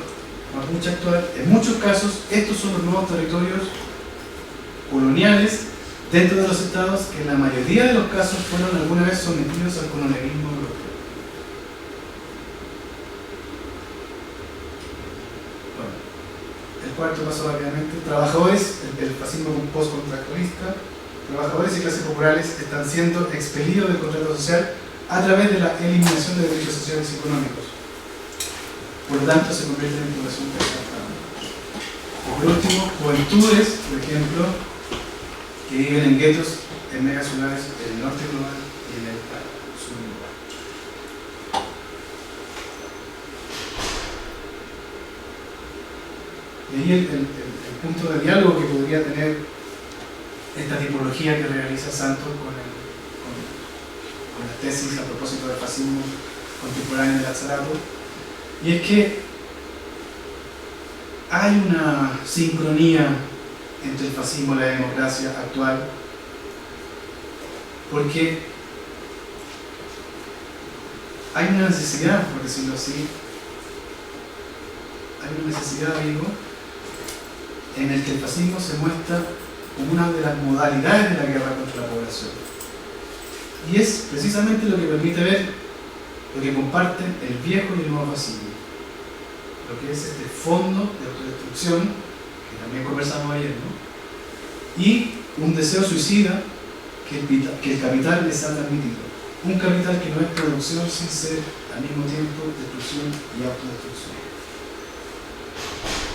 Speaker 1: mapuche actual, en muchos casos estos son los nuevos territorios coloniales dentro de los estados que en la mayoría de los casos fueron alguna vez sometidos al colonialismo europeo. Bueno, el cuarto paso rápidamente: trabajadores, el fascismo postcontractualista, trabajadores y clases populares están siendo expelidos del contrato social a través de la eliminación de derechos sociales y económicos. Por lo tanto, se convierten en población descartada. Y por último, juventudes, por ejemplo, que viven en guetos en megaciudades del norte global y en el sur global. Y ahí el punto de diálogo que podría tener esta tipología que realiza Santos con la tesis a propósito del fascismo contemporáneo de Lazzarato, y es que hay una sincronía entre el fascismo y la democracia actual, porque hay una necesidad, por decirlo así, hay una necesidad, digo, en el que el fascismo se muestra como una de las modalidades de la guerra contra la población. Y es precisamente lo que permite ver lo que comparten el viejo y el nuevo fascismo. Lo que es este fondo de autodestrucción, que también conversamos ayer, ¿no? Y un deseo suicida que el capital les ha transmitido. Un capital que no es producción sin ser al mismo tiempo destrucción y autodestrucción.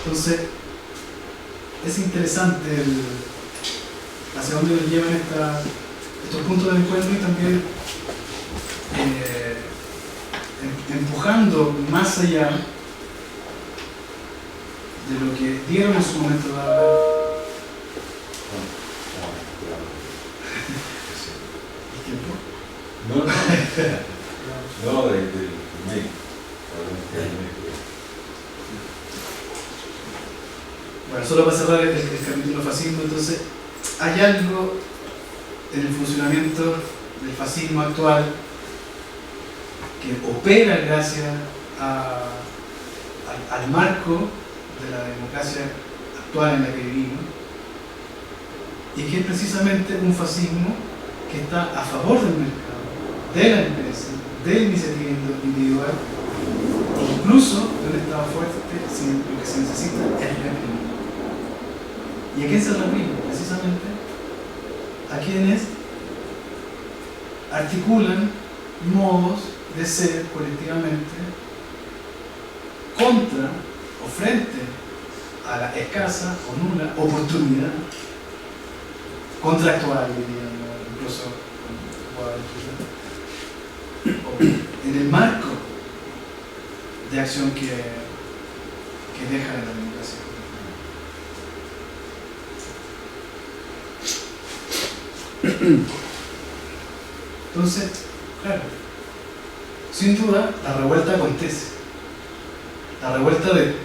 Speaker 1: Entonces, es interesante hacia dónde nos llevan estos puntos de encuentro, y también empujando más allá de lo que dieron en su momento de hablar. ¿El tiempo?
Speaker 2: No, del mail.
Speaker 1: Bueno, solo para cerrar el capítulo fascismo, entonces, hay algo en el funcionamiento del fascismo actual que opera gracias al marco de la democracia actual en la que vivimos, y que es precisamente un fascismo que está a favor del mercado, de la empresa, de la iniciativa individual, incluso de un Estado fuerte, sin lo que se necesita es reprimir. ¿Y a quién se reprime? Precisamente a quienes articulan modos de ser colectivamente contra o frente a la escasa o nula oportunidad contractual, diríamos, incluso en el marco de acción que deja la democracia. Entonces, claro, sin duda la revuelta acontece. La revuelta de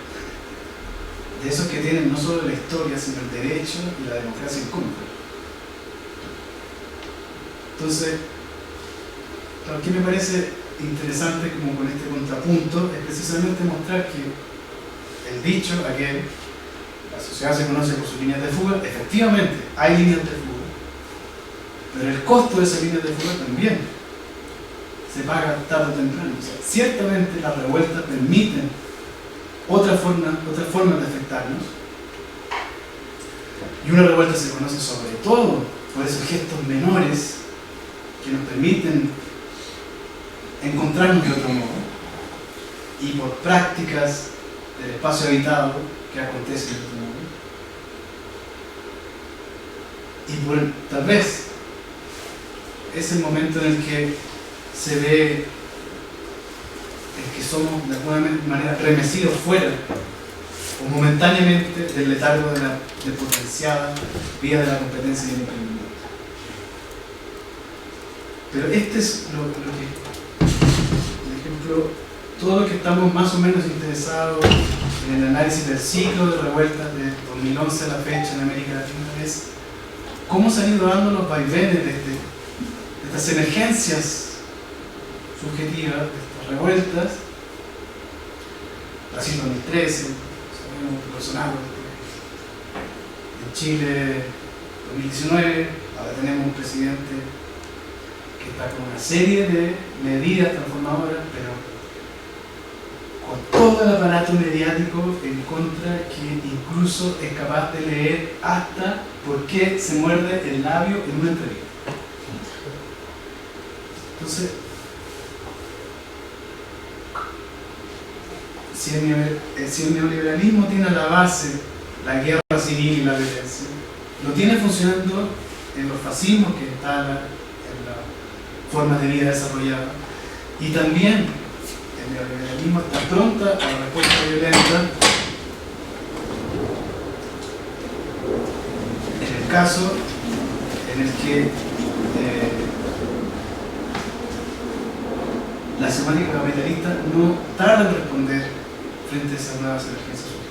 Speaker 1: esos que tienen no solo la historia, sino el derecho y la democracia en contra. Entonces, lo que me parece interesante como con este contrapunto es precisamente mostrar que el dicho aquel, la sociedad se conoce por sus líneas de fuga, efectivamente hay líneas de fuga, pero el costo de esas líneas de fuga también se paga tarde o temprano. O sea, ciertamente las revueltas permiten otras formas de afectarnos, y una revuelta se conoce sobre todo por esos gestos menores que nos permiten encontrarnos de otro modo, y por prácticas del espacio habitado que acontecen de otro modo, y por tal vez es el momento en el que se ve el que somos de alguna manera remecidos fuera o momentáneamente del letargo de la despotenciada vía de la competencia y el emprendimiento. Pero este es lo que, por ejemplo, todo lo que estamos más o menos interesados en el análisis del ciclo de revueltas de 2011 a la fecha en América Latina es cómo se han ido dando los vaivenes de estas emergencias subjetivas, de estas revueltas. Brasil 2013, sabemos Bolsonaro, en Chile 2019, ahora tenemos un presidente que está con una serie de medidas transformadoras, pero con todo el aparato mediático en contra, que incluso es capaz de leer hasta por qué se muerde el labio en una entrevista. Entonces, si el neoliberalismo tiene a la base la guerra civil y la violencia, lo tiene funcionando en los fascismos que instala, en las formas de vida desarrolladas, y también el neoliberalismo está pronta a la respuesta violenta en el caso en el que la semántica capitalista no tarda en responder frente a esas nuevas emergencias subjetivas.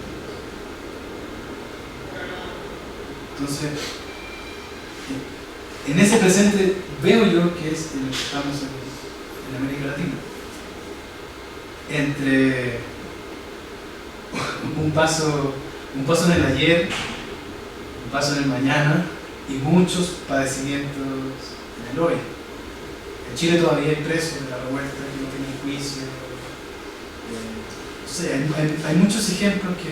Speaker 1: Entonces, en ese presente veo yo que es en el que estamos en América Latina. Entre un paso en el ayer, un paso en el mañana y muchos padecimientos en el hoy. En Chile todavía hay presos de la revuelta que no tienen juicio. No sé, hay muchos ejemplos que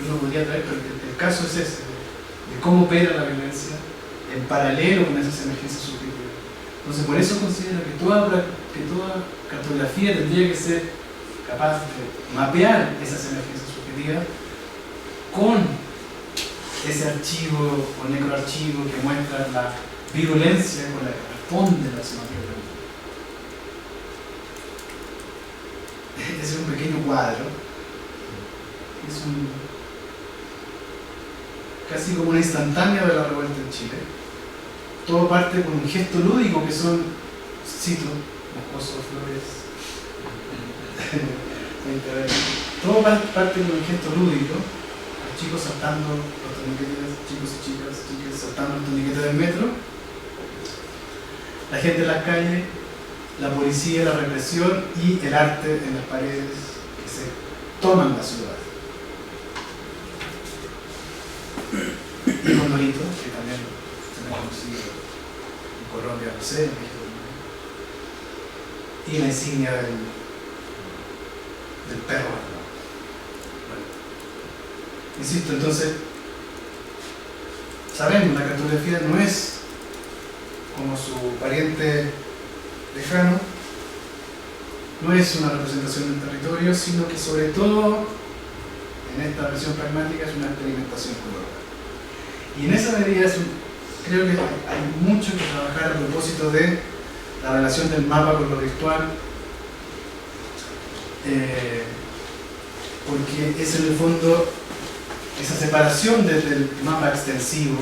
Speaker 1: uno podría traer, pero el caso es ese, de cómo opera la violencia en paralelo con esas emergencias subjetivas. Entonces, por eso considero que toda cartografía tendría que ser capaz de mapear esas emergencias subjetivas con ese archivo o necroarchivo que muestra la virulencia con la que responde la semántica. Ese es un pequeño cuadro, es casi como una instantánea de la revuelta en Chile. Todo parte con un gesto lúdico que son, cito, Moscoso, Flores, todo parte con un gesto lúdico, los chicos saltando los torniquetes, chicos y chicas saltando los torniquetes del metro, la gente en las calles, la policía, la represión y el arte en las paredes que se toman la ciudad. Y Condorito, que también se me ha conocido en Colombia, no sé, en México, y la insignia del perro. Bueno, insisto, entonces, sabemos, la cartografía no es como su pariente lejano, no es una representación del territorio, sino que sobre todo, en esta versión pragmática, es una experimentación colorada. Y en esa medida creo que hay mucho que trabajar a propósito de la relación del mapa con lo virtual, porque es en el fondo esa separación desde el mapa extensivo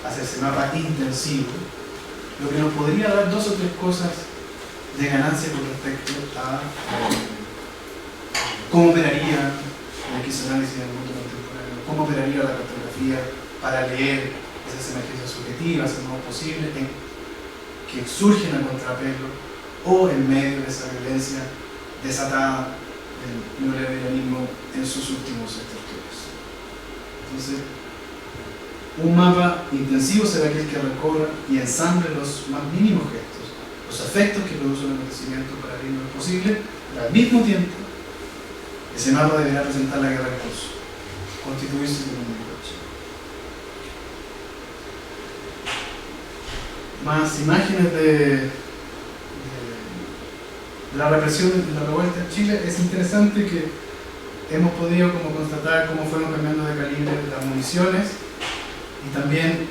Speaker 1: hacia ese mapa intensivo, lo que nos podría dar dos o tres cosas de ganancia con respecto a cómo operaría el análisis del mundo contemporáneo, cómo operaría la cartografía para leer esas emergencias subjetivas en modo posible, que surgen a contrapelo o en medio de esa violencia desatada del neoliberalismo en sus últimos estructuras. Entonces, un mapa intensivo será aquel que recorra y ensamble los más mínimos gestos, los efectos que produce un acontecimiento para el ritmo posible, pero al mismo tiempo, ese mapa deberá presentar la guerra en curso, constituirse como un microchip. Más imágenes de la represión de la revuelta en Chile. Es interesante que hemos podido como constatar cómo fueron cambiando de calibre las municiones y también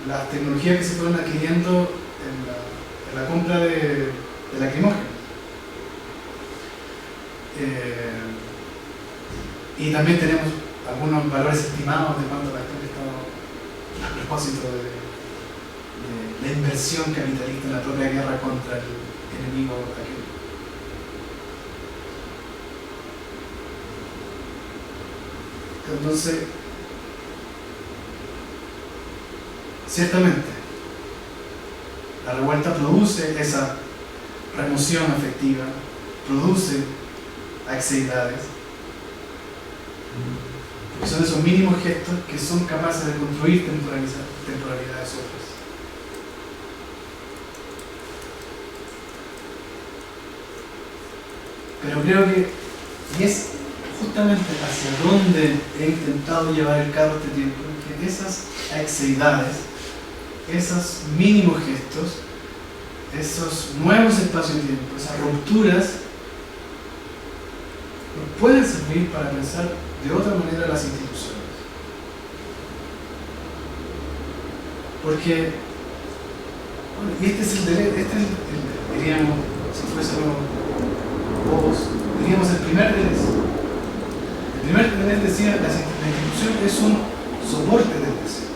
Speaker 1: las tecnologías que se fueron adquiriendo en la compra de lacrimógenos. Y también tenemos algunos valores estimados de cuánto gastó el Estado a propósito de la inversión capitalista en la propia guerra contra el enemigo aquel. Entonces, ciertamente, la revuelta produce esa remoción afectiva, produce ansiedades, porque son esos mínimos gestos que son capaces de construir temporalidades otras. Pero creo que, y es justamente hacia donde he intentado llevar el carro este tiempo, que esas ansiedades, esos mínimos gestos, esos nuevos espacios-tiempo, esas rupturas, nos pueden servir para pensar de otra manera las instituciones. Porque, bueno, y este es el diríamos, si fuésemos bobos, diríamos el primer derecho. El primer derecho decía la institución es un soporte del deseo.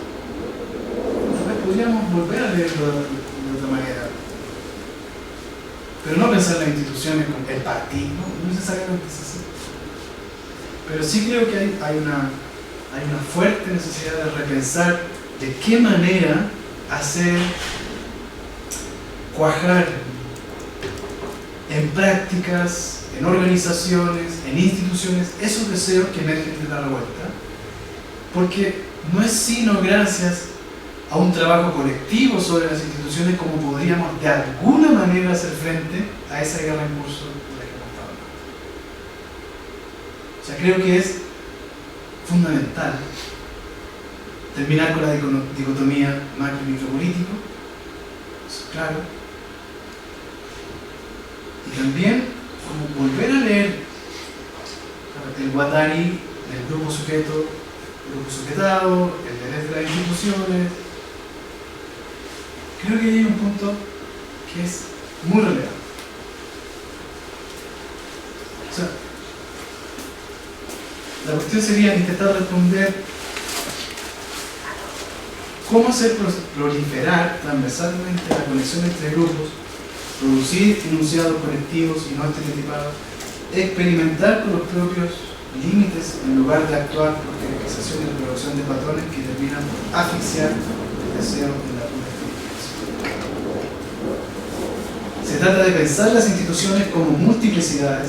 Speaker 1: Entonces podríamos volver a leerlo de otra manera. Pero no pensar en las instituciones como el partido, no necesariamente es así. Pero sí creo que hay una fuerte necesidad de repensar de qué manera hacer cuajar en prácticas, en organizaciones, en instituciones, esos deseos que emergen de la revuelta, porque no es sino gracias a un trabajo colectivo sobre las instituciones como podríamos de alguna manera hacer frente a esa guerra en curso de la que hemos estado hablando. O sea, creo que es fundamental terminar con la dicotomía macro y micropolítico, eso es claro, y también como volver a leer el Guattari del grupo sujeto, grupo sujetado, el derecho de las instituciones. Creo que hay un punto que es muy relevante. O sea, la cuestión sería intentar responder cómo hacer proliferar transversalmente la conexión entre grupos, producir enunciados colectivos y no estereotipados, experimentar con los propios límites en lugar de actuar por jerarquización y reproducción de patrones que terminan por asfixiar el deseo en la pura experiencia. Se trata de pensar las instituciones como multiplicidades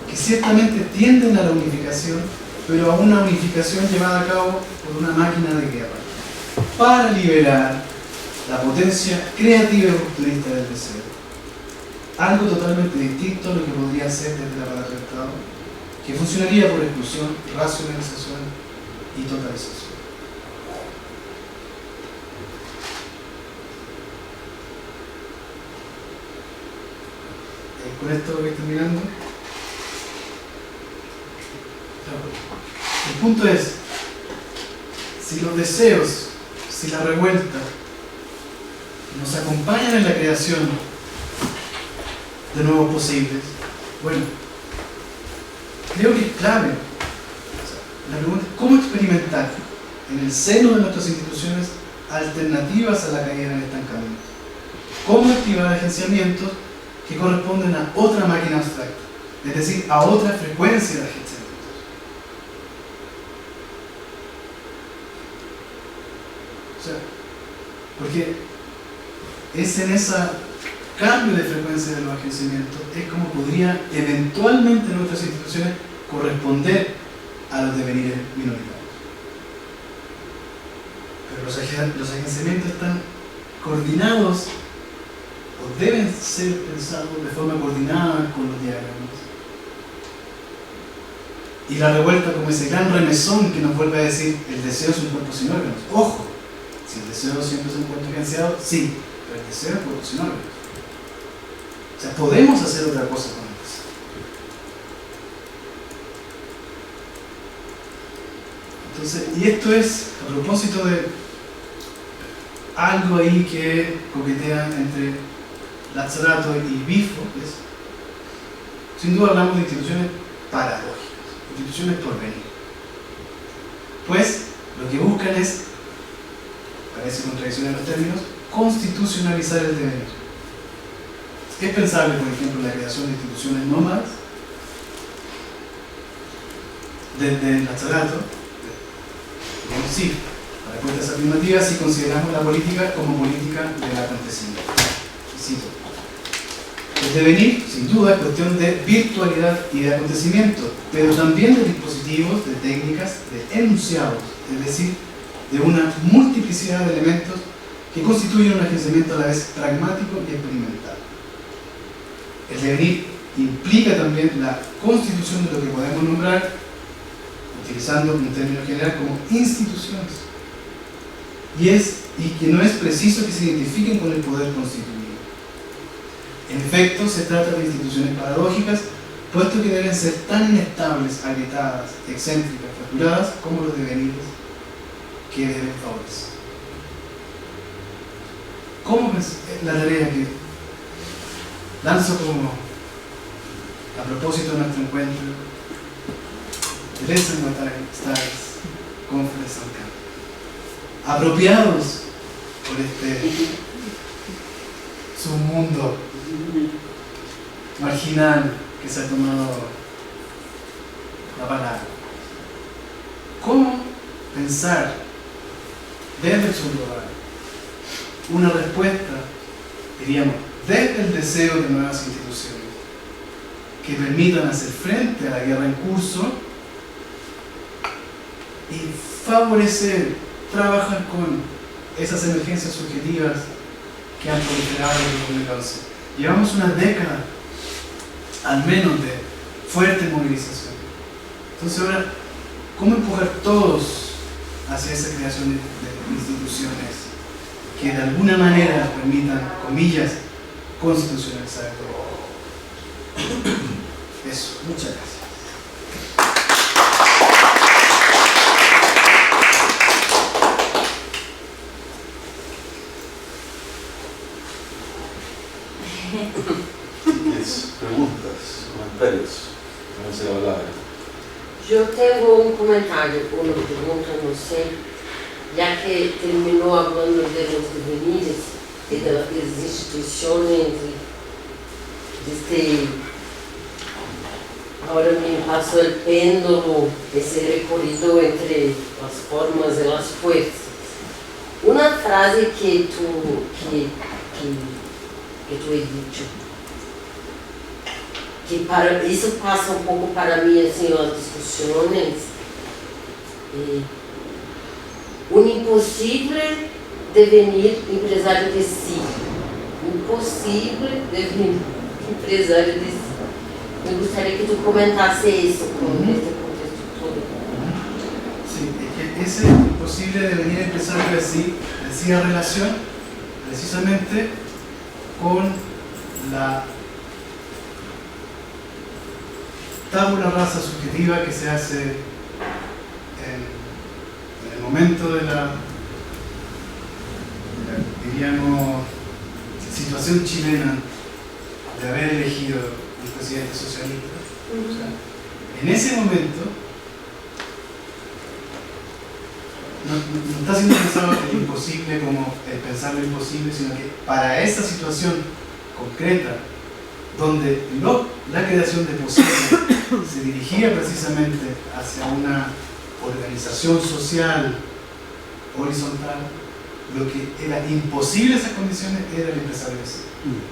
Speaker 1: que ciertamente tienden a la unificación, pero a una unificación llevada a cabo por una máquina de guerra, para liberar la potencia creativa y rupturista del deseo. Algo totalmente distinto a lo que podría ser desde la palabra del Estado, que funcionaría por exclusión, racionalización y totalización. Con esto voy terminando. El punto es, si los deseos, si la revuelta nos acompañan en la creación de nuevos posibles, bueno, creo que es clave. O sea, la pregunta es cómo experimentar en el seno de nuestras instituciones alternativas a la caída en el estancamiento. Cómo activar agenciamientos que corresponden a otra máquina abstracta, es decir, a otra frecuencia de agenciamientos. O sea, porque es en ese cambio de frecuencia de los agenciamientos es como podría eventualmente nuestras instituciones corresponder a los devenires minoritarios. Pero los agenciamientos están coordinados o deben ser pensados de forma coordinada con los diagramas. Y la revuelta como ese gran remesón que nos vuelve a decir el deseo es un cuerpo sin órganos. Ojo, si el deseo siempre es un cuerpo agenciado, sí, pero el deseo es un cuerpo sin órganos. O sea, podemos hacer otra cosa con el deseo. Entonces, y esto es a propósito de algo ahí que coquetea entre Lazzarato y Bifo, sin duda hablamos de instituciones paradójicas, instituciones por venir. Pues lo que buscan es, parece contradicción en los términos, constitucionalizar el devenir. Es pensable, por ejemplo, la creación de instituciones nómadas desde Lazzarato, sí, para respuestas afirmativas si consideramos la política como política del acontecimiento. Cito. El devenir, sin duda, es cuestión de virtualidad y de acontecimiento, pero también de dispositivos, de técnicas, de enunciados, es decir, de una multiplicidad de elementos que constituyen un agenciamiento a la vez pragmático y experimental. El devenir implica también la constitución de lo que podemos nombrar, utilizando un término general, como instituciones, y que no es preciso que se identifiquen con el poder constituido. En efecto, se trata de instituciones paradójicas, puesto que deben ser tan inestables, agrietadas, excéntricas, fracturadas, como los devenires que deben favorecer. ¿Cómo es la tarea que lanzo como a propósito de nuestro encuentro? Lessons what Stars Conference and Camp. Apropiados por este submundo marginal que se ha tomado la palabra. ¿Cómo pensar desde el subglobal una respuesta, diríamos, desde el deseo de nuevas instituciones que permitan hacer frente a la guerra en curso y favorecer, trabajar con esas emergencias subjetivas que han proliferado en el 2011? Llevamos una década, al menos, de fuerte movilización. Entonces ahora, ¿cómo empujar todos hacia esa creación de instituciones que de alguna manera permitan, comillas, constitucionalizar el poder? Eso, muchas gracias.
Speaker 2: Preguntas, comentarios, vamos a hablar.
Speaker 3: Eu tenho um comentário, uma pergunta, não sei, já que terminou falando de los devenires e das instituições, agora me passou o pêndulo, esse recorrido entre as formas e as fuerzas. Uma frase que tu he dicho, que para isso passa um pouco para mim assim as discussões, um impossível devenir empresário de si, impossível devenir empresário de si. Eu gostaria que tu comentasse isso com este contexto todo.
Speaker 1: Sí, es que ese imposible devenir empresario de sí decía relación precisamente con la tabula rasa subjetiva que se hace en el momento de la diríamos, situación chilena de haber elegido un presidente socialista. O sea, en ese momento no está siendo pensado el imposible como el pensar lo imposible, sino que para esa situación concreta, donde la creación de posible se dirigía precisamente hacia una organización social horizontal, lo que era imposible en esas condiciones era el empresario de sí,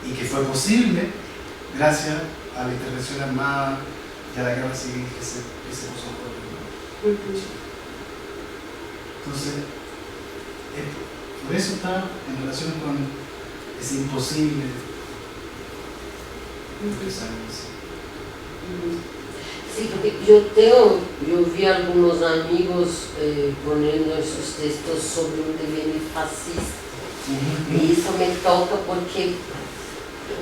Speaker 1: y que fue posible gracias a la intervención armada y a la guerra civil que se puso en Chile. Entonces, por eso está en relación con ese imposible empresario.
Speaker 3: Sí, porque yo vi algunos amigos poniendo esos textos sobre un devenir fascista. Y eso me toca porque,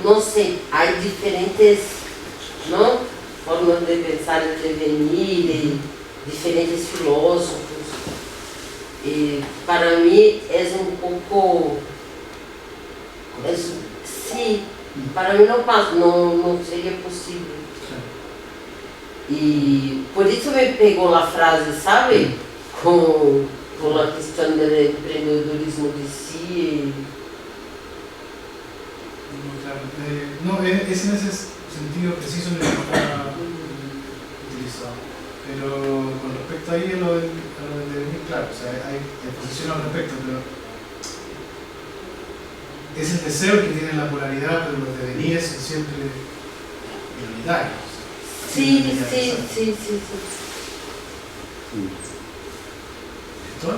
Speaker 3: no sé, hay diferentes, ¿no?, formas de pensar el devenir, y diferentes filósofos. Para mí es un poco, sí, para mí no sería posible. Y por eso me pegó la frase, ¿sabe? Con la cuestión del empreendedorismo de sí.
Speaker 1: No, es en ese sentido preciso en el que está utilizado. Pero con respecto ahí a lo del devenir, claro, o sea, hay posición al respecto, pero es el deseo que tiene la polaridad, pero los devenires son siempre minoritarios.
Speaker 3: Sí.
Speaker 1: ¿Esto?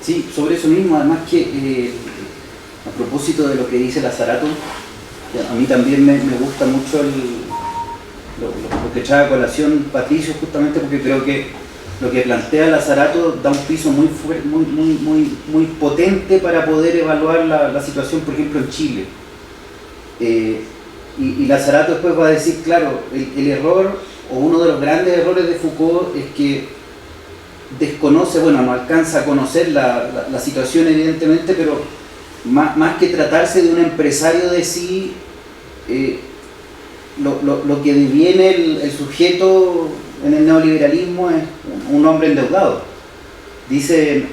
Speaker 4: Sí, sobre eso mismo, además que a propósito de lo que dice Lazzarato, a mí también me gusta mucho lo que trae a colación Patricio, justamente porque creo que lo que plantea Lazzarato da un piso muy potente para poder evaluar la situación, por ejemplo, en Chile. Y Lazzarato después va a decir, claro, el error, o uno de los grandes errores de Foucault es que desconoce, bueno, no alcanza a conocer la situación evidentemente, pero más que tratarse de un empresario de sí, lo que deviene el sujeto en el neoliberalismo es un hombre endeudado. Dice...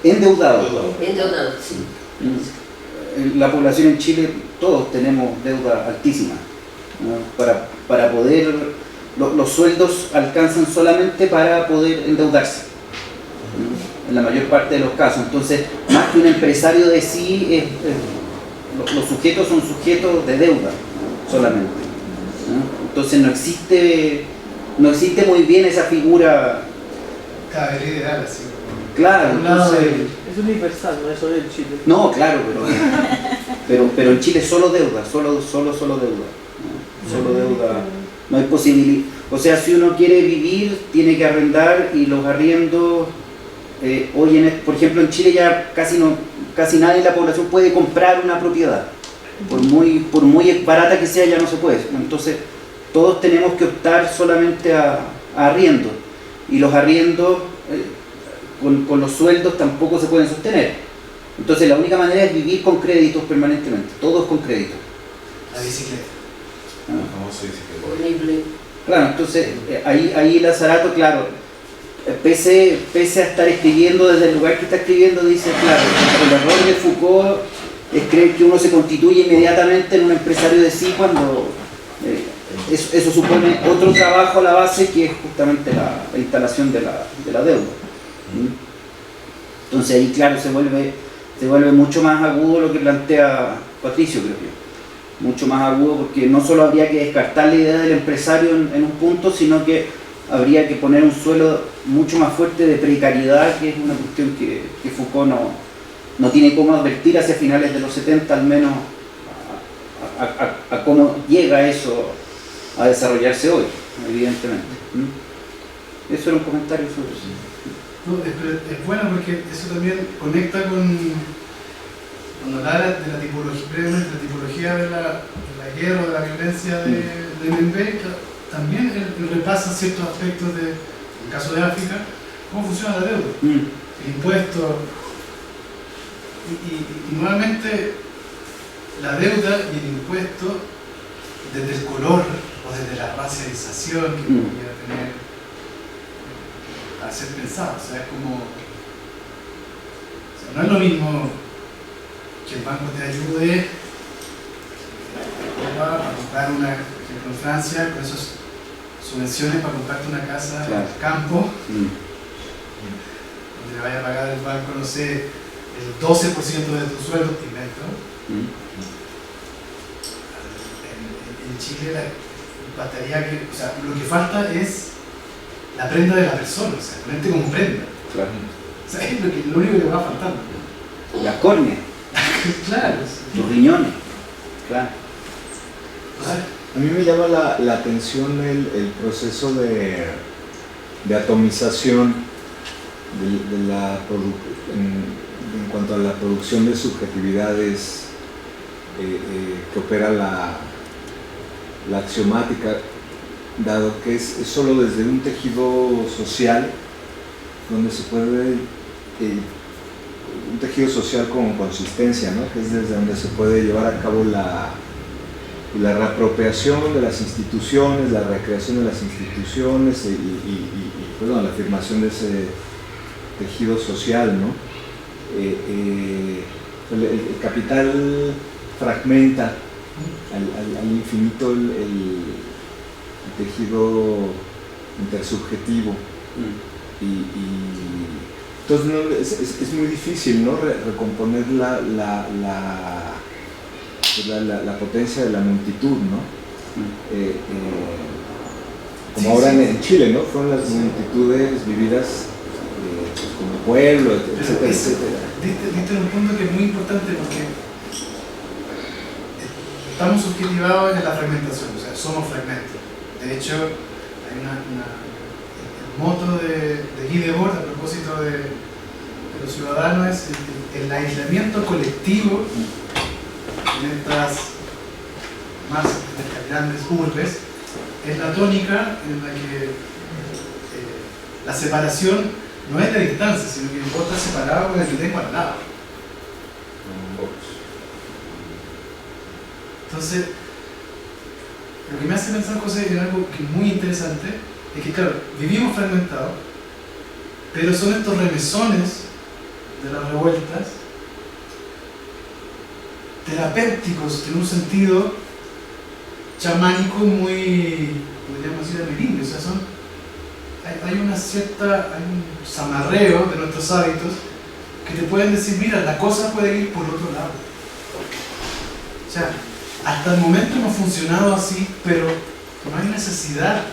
Speaker 4: Endeudado,
Speaker 3: sí.
Speaker 4: La población en Chile, todos tenemos deuda altísima, ¿no? Para poder, los sueldos alcanzan solamente para poder endeudarse, ¿no?, en la mayor parte de los casos. Entonces, más que un empresario de sí, los sujetos son sujetos de deuda, ¿no?, solamente, ¿no? Entonces no existe muy bien esa figura.
Speaker 1: Cada vez ideal, así.
Speaker 4: Claro, entonces,
Speaker 5: es universal, no es solo en Chile.
Speaker 4: No, claro, pero en Chile solo deuda, solo deuda, ¿no? Solo deuda, no hay posibilidad. O sea, si uno quiere vivir, tiene que arrendar, y los arriendos, por ejemplo, en Chile ya casi nadie en la población puede comprar una propiedad. Por muy barata que sea, ya no se puede. Entonces, todos tenemos que optar solamente a arriendo. Y los arriendos, con los sueldos tampoco se pueden sostener. Entonces la única manera es vivir con créditos permanentemente, todos con créditos.
Speaker 1: La bicicleta.
Speaker 2: La famosa bicicleta.
Speaker 3: Horrible.
Speaker 4: Claro, entonces ahí Lazzarato, claro, pese a estar escribiendo desde el lugar que está escribiendo, dice, claro, el error de Foucault es creer que uno se constituye inmediatamente en un empresario de sí cuando eso supone otro trabajo a la base, que es justamente la instalación de la deuda. Entonces ahí, claro, se vuelve mucho más agudo lo que plantea Patricio, creo yo. Mucho más agudo, porque no solo habría que descartar la idea del empresario en un punto, sino que habría que poner un suelo mucho más fuerte de precariedad, que es una cuestión que Foucault no tiene cómo advertir hacia finales de los 70, al menos, a cómo llega eso a desarrollarse hoy, evidentemente. Eso era un comentario sobre eso.
Speaker 1: No, es bueno porque eso también conecta con, cuando hablaba de la tipología, brevemente, la tipología de la guerra o de la violencia de Mbembe, también él repasa ciertos aspectos del caso de África, cómo funciona la deuda, el impuesto, y nuevamente la deuda y el impuesto, desde el color o desde la racialización que podría tener, a ser pensado, o sea, es como, o sea, no es lo mismo que el banco te ayude a comprar por ejemplo en Francia, con esas subvenciones para comprarte una casa en el campo, donde le vaya a pagar el banco, no sé, el 12% de tu sueldo, te invento. En Chile bastaría que, o sea, lo que falta es la prenda de la persona, o sea, ponerte como prenda.
Speaker 4: Claro.
Speaker 1: O sea, es lo único que va faltando.
Speaker 4: la córnea,
Speaker 1: Claro.
Speaker 4: los riñones, claro.
Speaker 1: O sea,
Speaker 6: A mí me llama la atención el proceso de atomización en cuanto a la producción de subjetividades que opera la axiomática, dado que es solo desde un tejido social donde se puede ver un tejido social con consistencia, ¿no? Que es desde donde se puede llevar a cabo la reapropiación de las instituciones, la recreación de las instituciones la afirmación de ese tejido social, ¿no? El capital fragmenta al infinito el tejido intersubjetivo entonces es muy difícil, ¿no? Recomponer la potencia de la multitud, ¿no? Como
Speaker 1: Sí,
Speaker 6: ahora
Speaker 1: sí.
Speaker 6: en Chile, ¿no? Fueron las multitudes vividas como pueblo, etcétera, etcétera.
Speaker 1: Diste un punto que es muy importante porque estamos subjetivados en la fragmentación, o sea, somos fragmentos. De hecho, hay el moto de Guy Debord a propósito de los ciudadanos es el aislamiento colectivo en estas grandes urbes, es la tónica en la que la separación no es de distancia, sino que vos estás separado con el que tengo al lado. Entonces, lo que me hace pensar, José, en algo que es muy interesante, es que, claro, vivimos fragmentados, pero son estos remesones de las revueltas terapéuticos en un sentido chamánico muy, podríamos decir, ameríndio. O sea, hay un zamarreo de nuestros hábitos que te pueden decir, mira, la cosa puede ir por otro lado. O sea, hasta el momento hemos funcionado así, pero no hay necesidad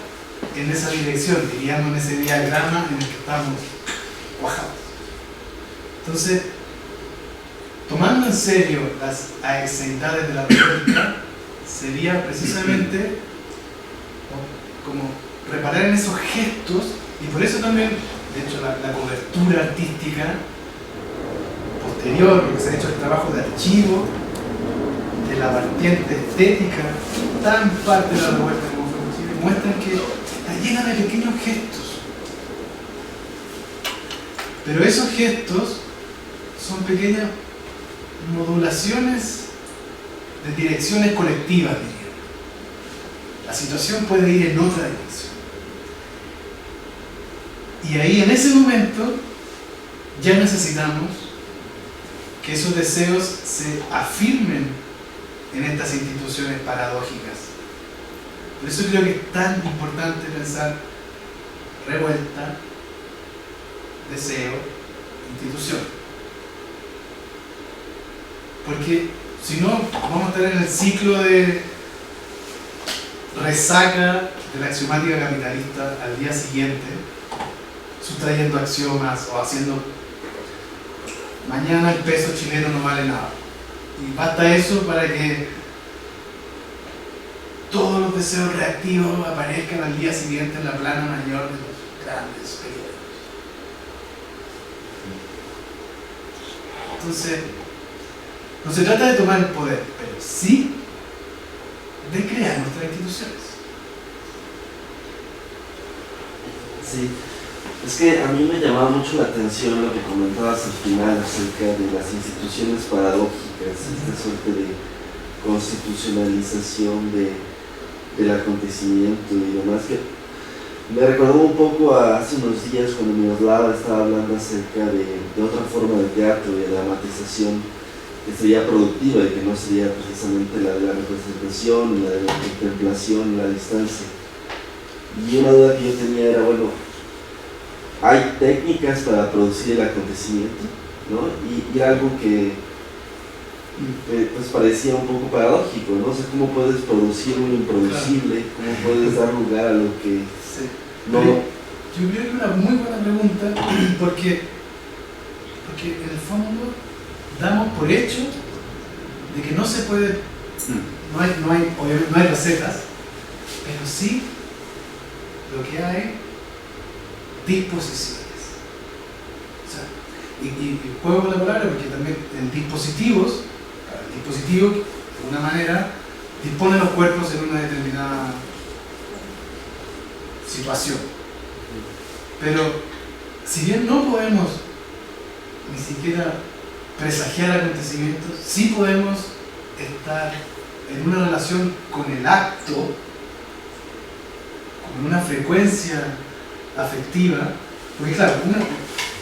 Speaker 1: en esa dirección, diríamos, en ese diagrama en el que estamos cuajados. Entonces, tomando en serio las aexeidades de la retórica, sería precisamente como reparar en esos gestos, y por eso también, de hecho, la cobertura artística posterior, porque se ha hecho el trabajo de archivo, de la vertiente estética, tan parte de la revuelta como fue posible, muestran que está llena de pequeños gestos. Pero esos gestos son pequeñas modulaciones de direcciones colectivas, diría. La situación puede ir en otra dirección. Y ahí, en ese momento, ya necesitamos que esos deseos se afirmen en estas instituciones paradójicas. Por eso creo que es tan importante pensar revuelta, deseo, institución. Porque si no, vamos a estar en el ciclo de resaca de la axiomática capitalista al día siguiente, sustrayendo axiomas o haciendo mañana el peso chileno no vale nada. Y basta eso para que todos los deseos reactivos aparezcan al día siguiente en la plana mayor de los grandes periodos. Entonces, no se trata de tomar el poder, pero sí de crear nuestras instituciones.
Speaker 7: Sí, es que a mí me llamaba mucho la atención lo que comentabas al final acerca de las instituciones paradójicas, esta suerte de constitucionalización del acontecimiento y demás, que me recordó un poco a hace unos días cuando Miroslava estaba hablando acerca de otra forma de teatro y de dramatización que sería productiva y que no sería precisamente la de la representación, la de la contemplación, la distancia. Y una duda que yo tenía era, bueno, hay técnicas para producir el acontecimiento, ¿no? Y algo que pues parecía un poco paradójico, ¿no? O sea, ¿cómo puedes producir un improducible? ¿Cómo puedes dar lugar a lo que no?
Speaker 1: Yo creo que es una muy buena pregunta porque en el fondo damos por hecho de que no se puede, obviamente no hay recetas, pero sí lo que hay disposiciones. O sea, y juego con la palabra porque también en dispositivos, el dispositivo de alguna manera dispone los cuerpos en una determinada situación. Pero si bien no podemos ni siquiera presagiar acontecimientos, sí podemos estar en una relación con el acto, con una frecuencia afectiva, porque claro,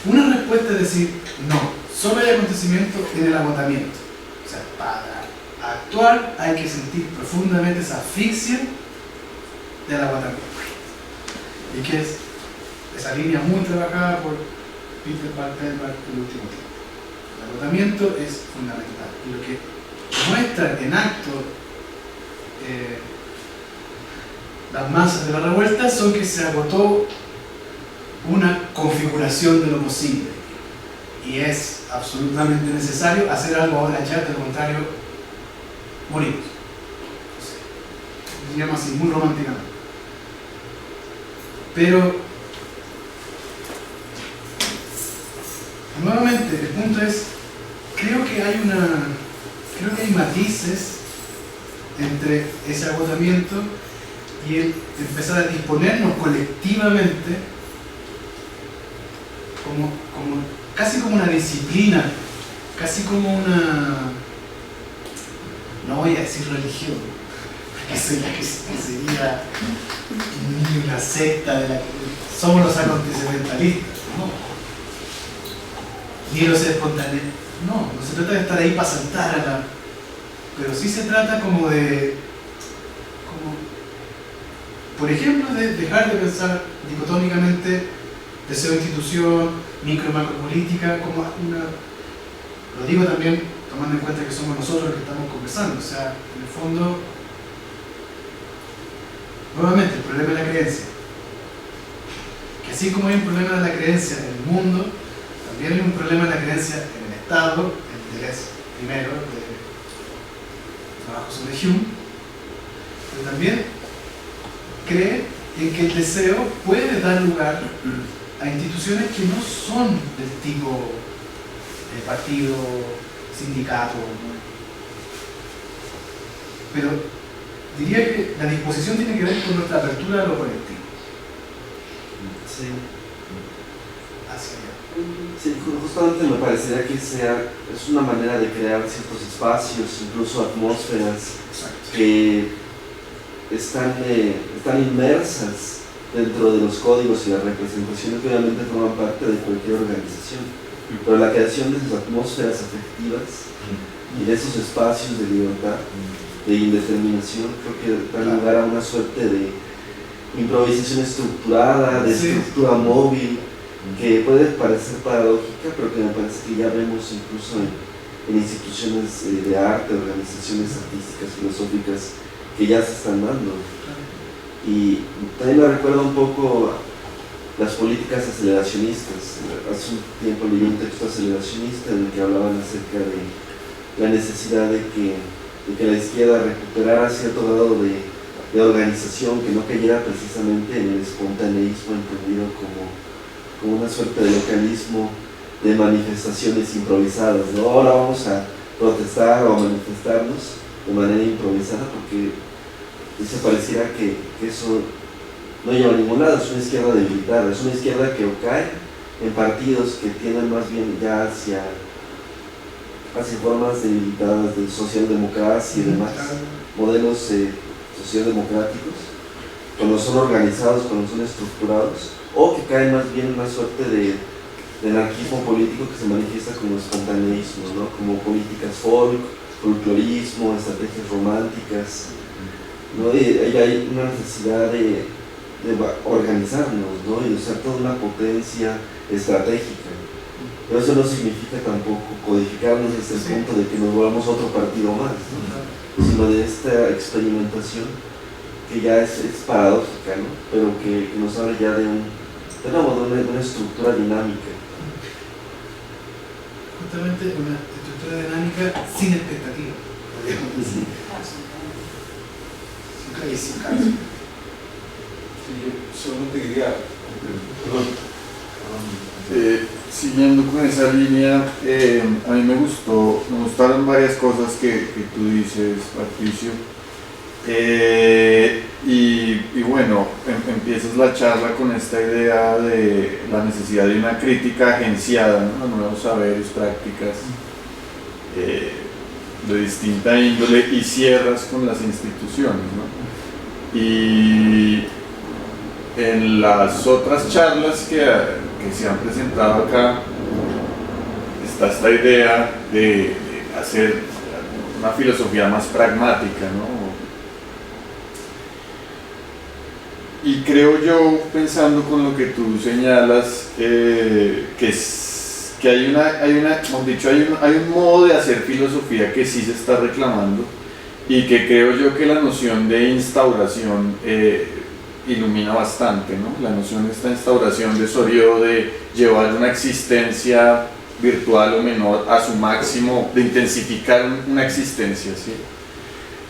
Speaker 1: una respuesta es decir, no, solo hay acontecimiento en el agotamiento. O sea, para actuar hay que sentir profundamente esa asfixia del agotamiento. Y que es esa línea muy trabajada por Peter Bartelbach en el último tiempo. El agotamiento es fundamental. Y lo que muestra en acto las masas de la revuelta son que se agotó una configuración de lo posible. Y es absolutamente necesario hacer algo ahora ya, de lo contrario, morimos. Se llama así, muy románticamente. Pero, nuevamente, el punto es, creo que hay matices entre ese agotamiento y el empezar a disponernos colectivamente casi como una disciplina, casi como una, no voy a decir religión, porque sería una secta de la que somos los acontecimentalistas, no. Ni los espontáneos, no se trata de estar ahí para saltar pero sí se trata como por ejemplo, de dejar de pensar dicotómicamente deseo-institución, micro- y macropolítica, como lo digo también tomando en cuenta que somos nosotros los que estamos conversando, o sea, en el fondo, nuevamente, el problema de la creencia. Que así como hay un problema de la creencia en el mundo, también hay un problema de la creencia en el Estado, el interés primero de trabajo sobre Hume, pero también cree en que el deseo puede dar lugar a instituciones que no son del tipo partido, sindicato, pero diría que la disposición tiene que ver con nuestra apertura a lo colectivo.
Speaker 7: Sí.
Speaker 1: Hacia allá.
Speaker 7: Sí, justamente me parecería que es una manera de crear ciertos espacios, incluso atmósferas que están inmersas dentro de los códigos y las representaciones que obviamente forman parte de cualquier organización. Pero la creación de esas atmósferas afectivas y de esos espacios de libertad, de indeterminación, creo que dan lugar a una suerte de improvisación estructurada, de estructura móvil, que puede parecer paradójica, pero que me parece que ya vemos incluso en instituciones de arte, organizaciones artísticas, filosóficas, que ya se están dando. Y también me recuerda un poco las políticas aceleracionistas. Hace un tiempo leí un texto aceleracionista en el que hablaban acerca de la necesidad de que la izquierda recuperara cierto grado de organización, que no cayera precisamente en el espontaneísmo entendido como una suerte de localismo de manifestaciones improvisadas, ¿no? Ahora vamos a protestar o a manifestarnos de manera improvisada, porque se pareciera que eso no lleva a ningún lado. Es una izquierda debilitada, es una izquierda que cae en partidos que tienen más bien ya hacia formas debilitadas de socialdemocracia y demás, modelos socialdemocráticos, cuando son organizados, cuando son estructurados, o que caen más bien en una suerte de anarquismo político que se manifiesta como espontaneísmo, ¿no? Como políticas folclorismo, estrategias románticas, ¿no? Y hay una necesidad de organizarnos, ¿no? Y de usar toda una potencia estratégica. Pero eso no significa tampoco codificarnos desde el punto de que nos volvamos otro partido más, ¿no? Sino de esta experimentación que ya es paradójica, ¿no? Pero que nos habla ya de una estructura dinámica.
Speaker 1: justamente una estructura dinámica sin expectativa, podríamos decir. Sin caso.
Speaker 2: Sí, yo solamente quería,
Speaker 8: siguiendo con esa línea, a mí me gustaron varias cosas que tú dices, Patricio. Y bueno, empiezas la charla con esta idea de la necesidad de una crítica agenciada, ¿no? A nuevos saberes, prácticas de distinta índole, y cierras con las instituciones, ¿no? Y en las otras charlas que se han presentado acá está esta idea de hacer una filosofía más pragmática, ¿no? Y creo yo, pensando con lo que tú señalas, que hay un modo de hacer filosofía que sí se está reclamando, y que creo yo que la noción de instauración ilumina bastante, ¿no? La noción de esta instauración de Soriot, de llevar una existencia virtual o menor a su máximo, de intensificar una existencia, ¿sí?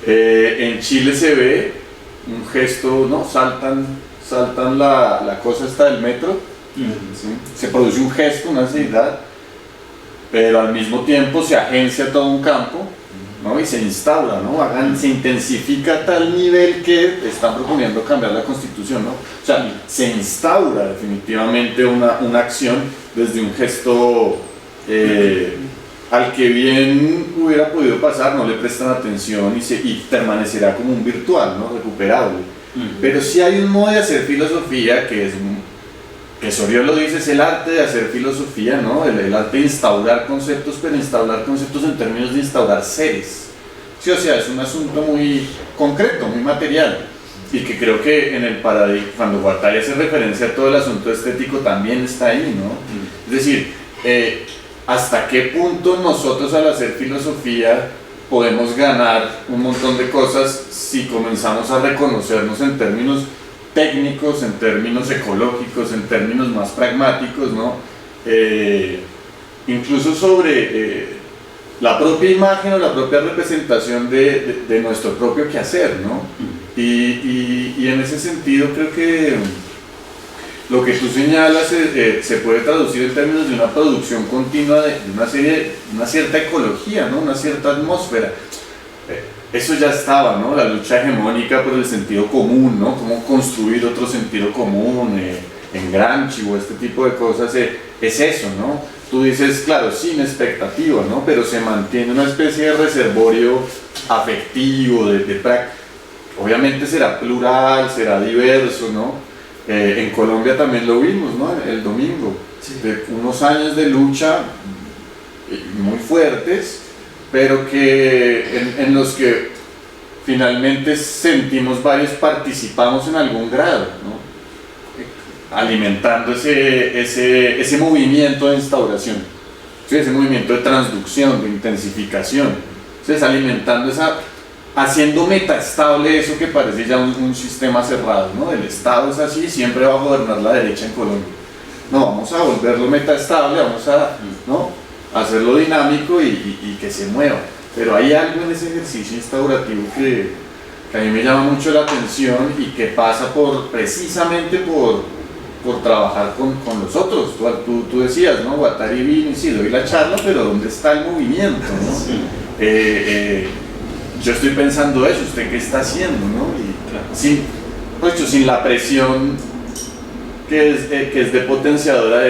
Speaker 8: En Chile se ve un gesto, ¿no? Saltan la cosa esta del metro, ¿sí? Se produce un gesto, una necesidad, pero al mismo tiempo se agencia todo un campo, ¿no? Y se instaura, ¿no? Se intensifica a tal nivel que están proponiendo cambiar la Constitución, ¿no? O sea, se instaura definitivamente una acción desde un gesto al que bien hubiera podido pasar, no le prestan atención y permanecerá como un virtual, ¿no? Recuperable. Pero sí hay un modo de hacer filosofía que Soriot lo dice, es el arte de hacer filosofía, ¿no? El arte de instaurar conceptos, pero instaurar conceptos en términos de instaurar seres. Sí, o sea, es un asunto muy concreto, muy material, y que creo que en el paradigma, cuando Guattari hace referencia a todo el asunto estético, también está ahí, ¿no? Es decir, hasta qué punto nosotros al hacer filosofía podemos ganar un montón de cosas si comenzamos a reconocernos en términos técnicos, en términos ecológicos, en términos más pragmáticos, ¿no? Incluso sobre la propia imagen o la propia representación de nuestro propio quehacer, ¿no? Y en ese sentido creo que lo que tú señalas se puede traducir en términos de una producción continua de una cierta ecología, ¿no? Una cierta atmósfera. Eso ya estaba, ¿no? La lucha hegemónica por el sentido común, ¿no? Cómo construir otro sentido común, en Gramsci o este tipo de cosas, es eso, ¿no? Tú dices, claro, sin expectativa, ¿no? Pero se mantiene una especie de reservorio afectivo, obviamente será plural, será diverso, ¿no? En Colombia también lo vimos, ¿no? El domingo, sí. De unos años de lucha muy fuertes, pero que en los que finalmente sentimos participamos en algún grado, ¿no? Alimentando ese movimiento de instauración, ¿sí? Ese movimiento de transducción, de intensificación, entonces alimentando haciendo metaestable eso que parece ya un sistema cerrado, ¿no? El Estado es así, siempre va a gobernar la derecha en Colombia. No, vamos a volverlo metaestable, vamos a, ¿no? Hacerlo dinámico y que se mueva. Pero hay algo en ese ejercicio instaurativo que a mí me llama mucho la atención y que pasa precisamente por trabajar con los otros. Tú decías, ¿no? Guattari vino y sí, doy la charla, pero ¿dónde está el movimiento, ¿no? Sí. Yo estoy pensando eso, ¿usted qué está haciendo, no? Y claro, sin la presión que es de potenciadora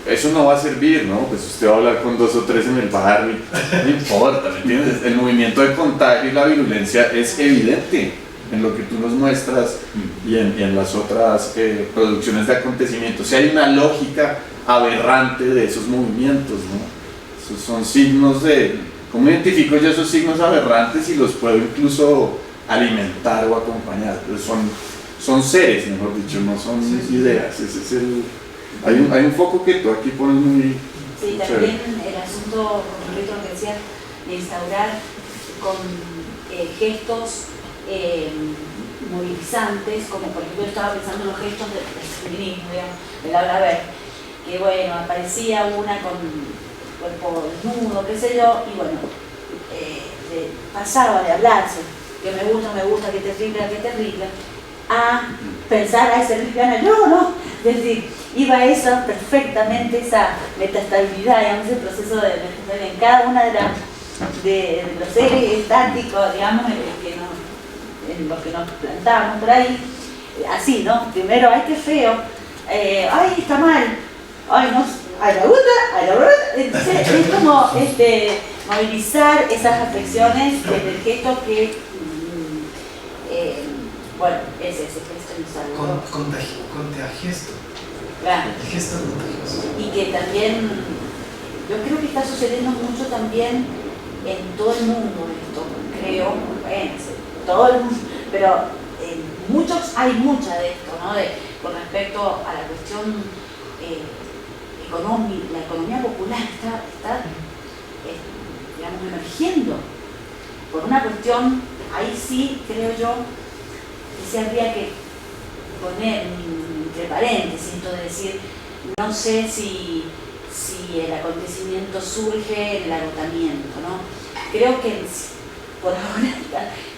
Speaker 8: eso no va a servir, ¿no? Pues usted va a hablar con 2 o 3 en el barrio, no importa, ¿me entiendes? El movimiento de contagio y la virulencia es evidente en lo que tú nos muestras y en las otras producciones de acontecimientos. O sea, hay una lógica aberrante de esos movimientos, ¿no? Esos son signos ¿cómo identifico yo esos signos aberrantes y los puedo incluso alimentar o acompañar? Pues son seres, mejor dicho, no son ideas. Ese es hay un foco que tú aquí pones muy...
Speaker 9: Sí, también el asunto, con respecto a lo que decías, de instaurar con gestos movilizantes, como por ejemplo yo estaba pensando en los gestos del feminismo, digamos, del habla ver, que bueno, aparecía una con cuerpo desnudo, qué sé yo, y bueno, pasaba de hablarse, que me gusta, que terrible, a pensar, ay, ser lesbiana, no, es decir, iba eso perfectamente, esa metaestabilidad, digamos, ese proceso de metaestabilidad en cada una de los seres estáticos, digamos, en los que nos plantábamos por ahí, así, ¿no? Primero, ay, qué feo, ay, está mal, ay, no, ay, me gusta, entonces es como movilizar esas afecciones del gesto que, bueno, ese gesto nos salvó.
Speaker 1: Contagiasto.
Speaker 9: Claro.
Speaker 1: El gesto contagioso.
Speaker 9: Y que también, yo creo que está sucediendo mucho también en todo el mundo esto, creo, bueno, todo el mundo, pero hay mucha de esto, ¿no? Con respecto a la cuestión económica, la economía popular está digamos, emergiendo por una cuestión, ahí sí creo yo que se habría que poner entre paréntesis esto de decir, no sé si el acontecimiento surge en el agotamiento, ¿no? Creo que por ahora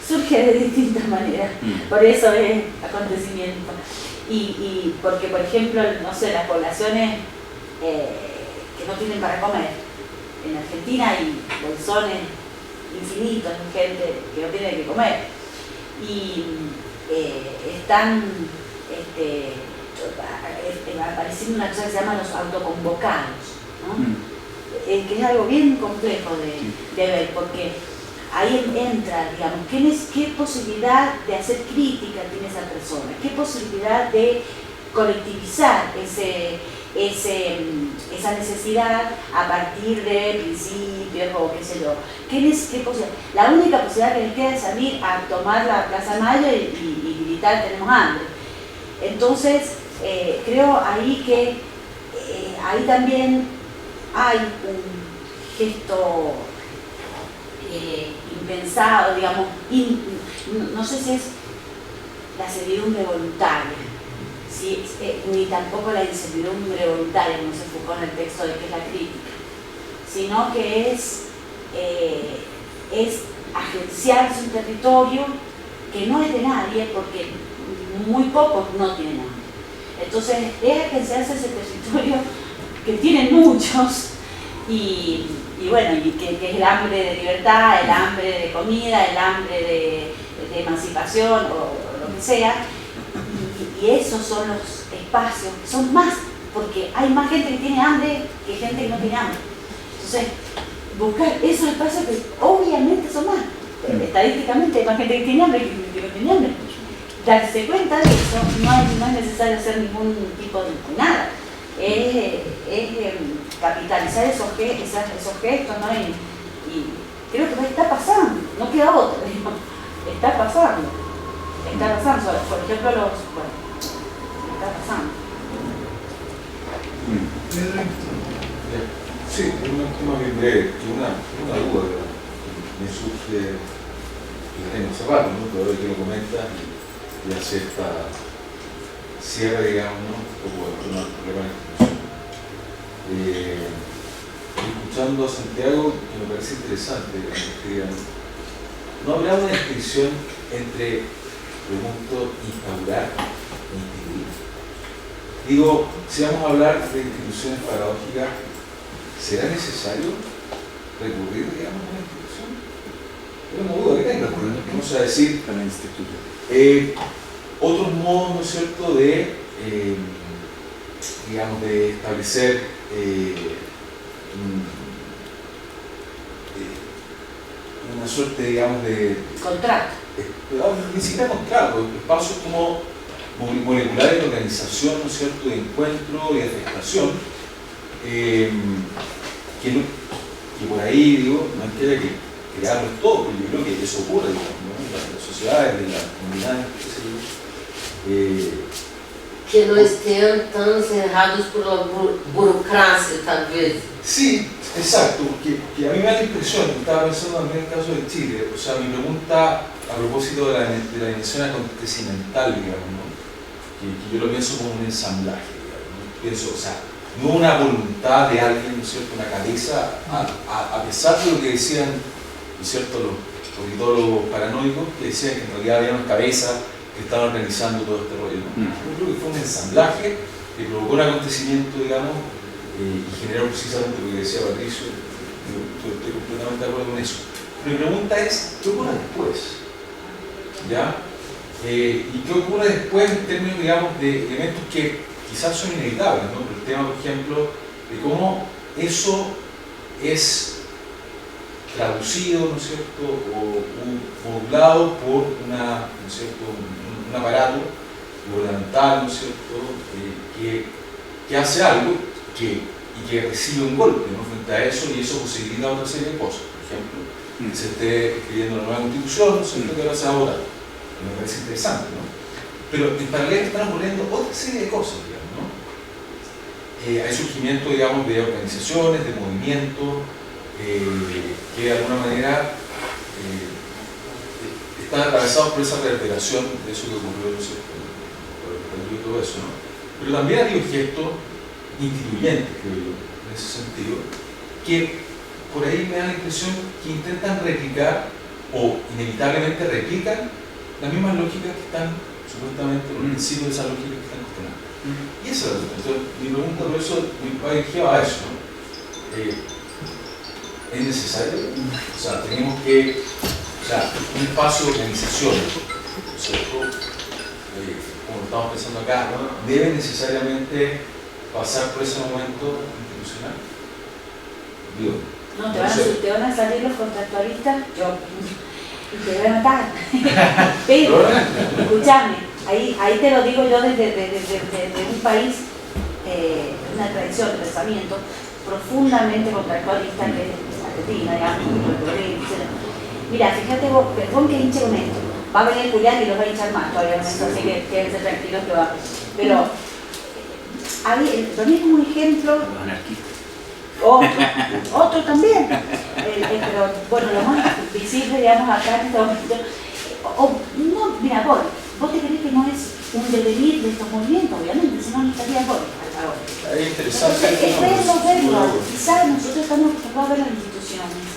Speaker 9: surge de distintas maneras, por eso es acontecimiento. Y porque, por ejemplo, no sé, las poblaciones que no tienen para comer, en Argentina hay bolsones infinitos de gente que no tiene que comer, y están apareciendo una cosa que se llama los autoconvocados, ¿no? Que es algo bien complejo de ver, porque ahí entra, digamos, qué posibilidad de hacer crítica tiene esa persona, qué posibilidad de colectivizar esa necesidad a partir de principios o qué sé yo. ¿Qué posibilidad? La única posibilidad que les queda es salir a tomar la Plaza Mayo y gritar tenemos hambre. Entonces, creo ahí que ahí también hay un gesto impensado, digamos, no sé si es la servidumbre voluntaria, ni tampoco la inservidumbre voluntaria, como se enfocó en el texto de que es la crítica, sino que es agenciarse un territorio que no es de nadie, porque muy pocos no tienen hambre. Entonces es agenciarse ese territorio que tienen muchos, y bueno, y que es el hambre de libertad, el hambre de comida, el hambre de emancipación o lo que sea, y esos son los espacios, son más, porque hay más gente que tiene hambre que gente que no tiene hambre. Entonces, buscar esos espacios que obviamente son más, estadísticamente hay más gente que tiene hambre que no tiene hambre. Darse cuenta de eso, no es necesario hacer ningún tipo de nada, es capitalizar esos gestos, ¿no? Y creo que está pasando, no queda otro, está pasando, por ejemplo, está pasando.
Speaker 2: Sí, un tema bien breve, una duda que me surge en hace rato, ¿no? Pero ahora que lo comenta y hace esta cierre, digamos, ¿no? Un poco de una problema de institución. Escuchando a Santiago, que me parece interesante, no habrá una distinción entre, pregunto, instaurar e instituir. Digo, si vamos a hablar de instituciones paradójicas, ¿será necesario recurrir, digamos, a una institución? Es una duda que tengo, vamos a decir,
Speaker 8: a la institución.
Speaker 2: Otros modos, ¿no es cierto?, de, digamos, de establecer una suerte, digamos, de
Speaker 9: contrato.
Speaker 2: Ni siquiera contrato, espacios como moleculares de organización, ¿no es cierto?, de encuentro y de afectación, que por ahí, digo, no es que haya que crearlos todos, porque yo creo que eso ocurre, digamos, ¿no? En las sociedades, en las comunidades, qué sé yo.
Speaker 3: Que no estén tan cerrados por la burocracia, tal vez.
Speaker 2: Sí, exacto, porque a mí me da la impresión, estaba pensando también en el caso de Chile, o sea, mi pregunta a propósito de la dimensión acontecimental, digamos, ¿no? que yo lo pienso como un ensamblaje, digamos, ¿no? Pienso, o sea, no una voluntad de alguien, ¿no es cierto?, una cabeza, a pesar de lo que decían, ¿no es cierto?, los politólogos paranoicos, que decían que en realidad había unas cabezas que estaban organizando todo este rollo, ¿no? Yo creo que fue un ensamblaje que provocó un acontecimiento, digamos, y generó precisamente lo que decía Patricio. Estoy completamente de acuerdo con eso. Pero mi pregunta es, ¿qué ocurre después? ¿Ya? ¿Y qué ocurre después en términos, digamos, de elementos que quizás son inevitables, ¿no? El tema, por ejemplo, de cómo eso es traducido, ¿no es cierto?, o modulado por una, ¿no es cierto?, un aparato gubernamental, ¿no es cierto?, que hace algo y que recibe un golpe, ¿no?, frente a eso, y eso posibilita otra serie de cosas. Por ejemplo, que se esté escribiendo una nueva constitución, ¿no es cierto?, que ahora se va a votar. Me parece interesante, ¿no? Pero en paralelo están ocurriendo otra serie de cosas, digamos, ¿no? Hay surgimiento, digamos, de organizaciones, de movimientos, que de alguna manera están atravesados por esa reverberación de eso que ocurrió, ¿no es cierto?, y todo eso, ¿no? Pero también hay gestos instituyentes, creo yo, en ese sentido, que por ahí me da la impresión que intentan replicar, o inevitablemente replican, las mismas lógicas que están, supuestamente, los principios de esa lógica que están cuestionando. Y esa es la respuesta. Entonces, mi pregunta por eso va dirigida a eso, ¿no? ¿Es necesario? O sea, tenemos que, o sea, un espacio de organización, ¿no es cierto?, como estamos pensando acá, ¿no?, debe necesariamente pasar por ese momento institucional. Digo,
Speaker 9: no, te van a salir los contractualistas, y te voy a matar. Pero, escúchame, ahí te lo digo yo desde un país, una tradición de pensamiento profundamente contractualista, que es Argentina, digamos. Mira, fíjate vos, perdón que hinche con esto, va a venir Julián y los va a hinchar más todavía con esto, así que quédense tranquilos que va. Pero, lo mismo un ejemplo.
Speaker 4: Los anarquistas.
Speaker 9: Otro también, pero bueno, lo más visible, digamos, acá en este momento, no, mira, vos te crees que no es un devenir de estos movimientos, obviamente, si no, no estaría ahora.
Speaker 2: Es interesante.
Speaker 9: Entonces, es verlo. Quizás nosotros estamos acostumbrados a ver las instituciones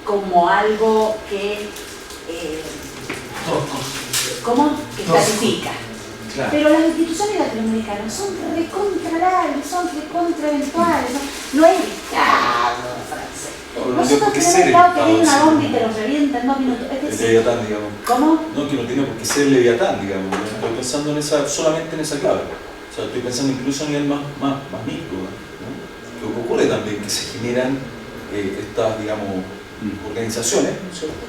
Speaker 9: como algo que clasifica.
Speaker 4: Claro.
Speaker 9: Pero las instituciones latinoamericanas son recontralables, son recontraeventuales, no es Estado francés. Nosotros tenemos Estado que viene una bomba y te lo revienta en 2 minutos. Es decir,
Speaker 2: Leviatán, digamos.
Speaker 9: ¿cómo?
Speaker 2: No, que no tiene por qué ser Leviatán, digamos. No estoy pensando solamente en esa clave. O sea, estoy pensando incluso a nivel más micro, ¿no? Que ocurre también que se generan estas, digamos, organizaciones, ¿no es cierto?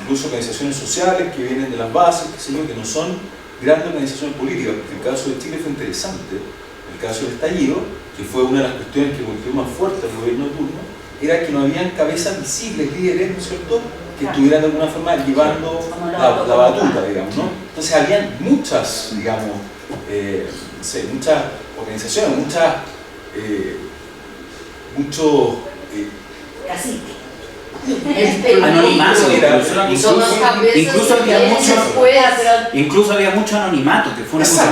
Speaker 2: Incluso organizaciones sociales que vienen de las bases, qué sé yo, que no son grandes organizaciones políticas, porque el caso de Chile fue interesante. El caso del estallido, que fue una de las cuestiones que golpeó más fuerte al gobierno de turno, era que no habían cabezas visibles, líderes, ¿no es cierto?, que estuvieran de alguna forma llevando la batuta, digamos, ¿no? Entonces habían muchas, digamos, muchas organizaciones,
Speaker 3: Cacique.
Speaker 4: Anonimato, incluso había mucho anonimato, que fue una cosa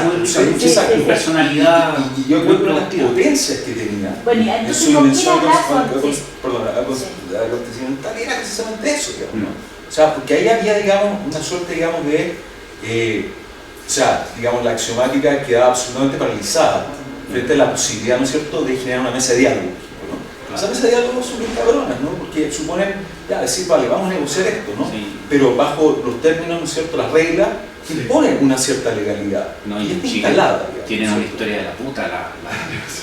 Speaker 4: muy personalidad
Speaker 2: y yo creo que las potencias que tenía en su dimensión acontecimental era precisamente eso, digamos, ¿no? O sea, porque ahí había, digamos, una suerte, digamos, de o sea, digamos, la axiomática quedaba absolutamente paralizada frente a la posibilidad, ¿no es cierto?, de generar una mesa de diálogo. Esa mesa de diálogo son bien cabronas, ¿no? Porque suponen, ya, decir, vale, vamos a negociar esto, ¿no?
Speaker 4: Sí.
Speaker 2: Pero bajo los términos, ¿no es cierto?, las reglas que imponen una cierta legalidad.
Speaker 4: No,
Speaker 2: y
Speaker 4: en
Speaker 2: está
Speaker 4: Chile
Speaker 2: instalada,
Speaker 4: tienen una historia de la puta.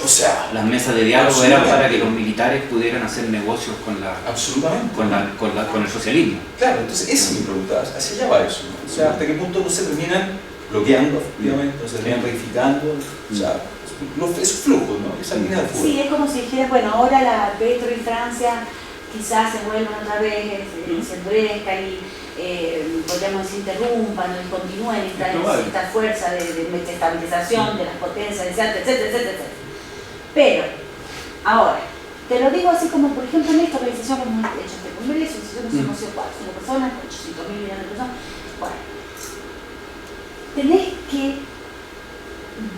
Speaker 2: O sea,
Speaker 4: las mesas de diálogo eran para que los militares pudieran hacer negocios con
Speaker 2: absolutamente.
Speaker 4: Con el socialismo.
Speaker 2: Claro, entonces esa es mi pregunta, hacia allá va eso, ¿no? O sea, hasta qué punto no se terminan bloqueando, efectivamente, no se terminan reificando, o sea, esos flujos, ¿no? Esa línea de fuego.
Speaker 9: Sí, es como si dijeras, bueno, ahora la Petro y Francia quizás se vuelvan otra vez, se endurezcan y podríamos decir interrumpan y continúen esta fuerza de estabilización de las potencias, etcétera, etcétera, etcétera. Pero, ahora, te lo digo así como, por ejemplo, en esta organización que hemos hecho este congreso, somos 5 personas, 800.000 millones de personas. Bueno, tenés que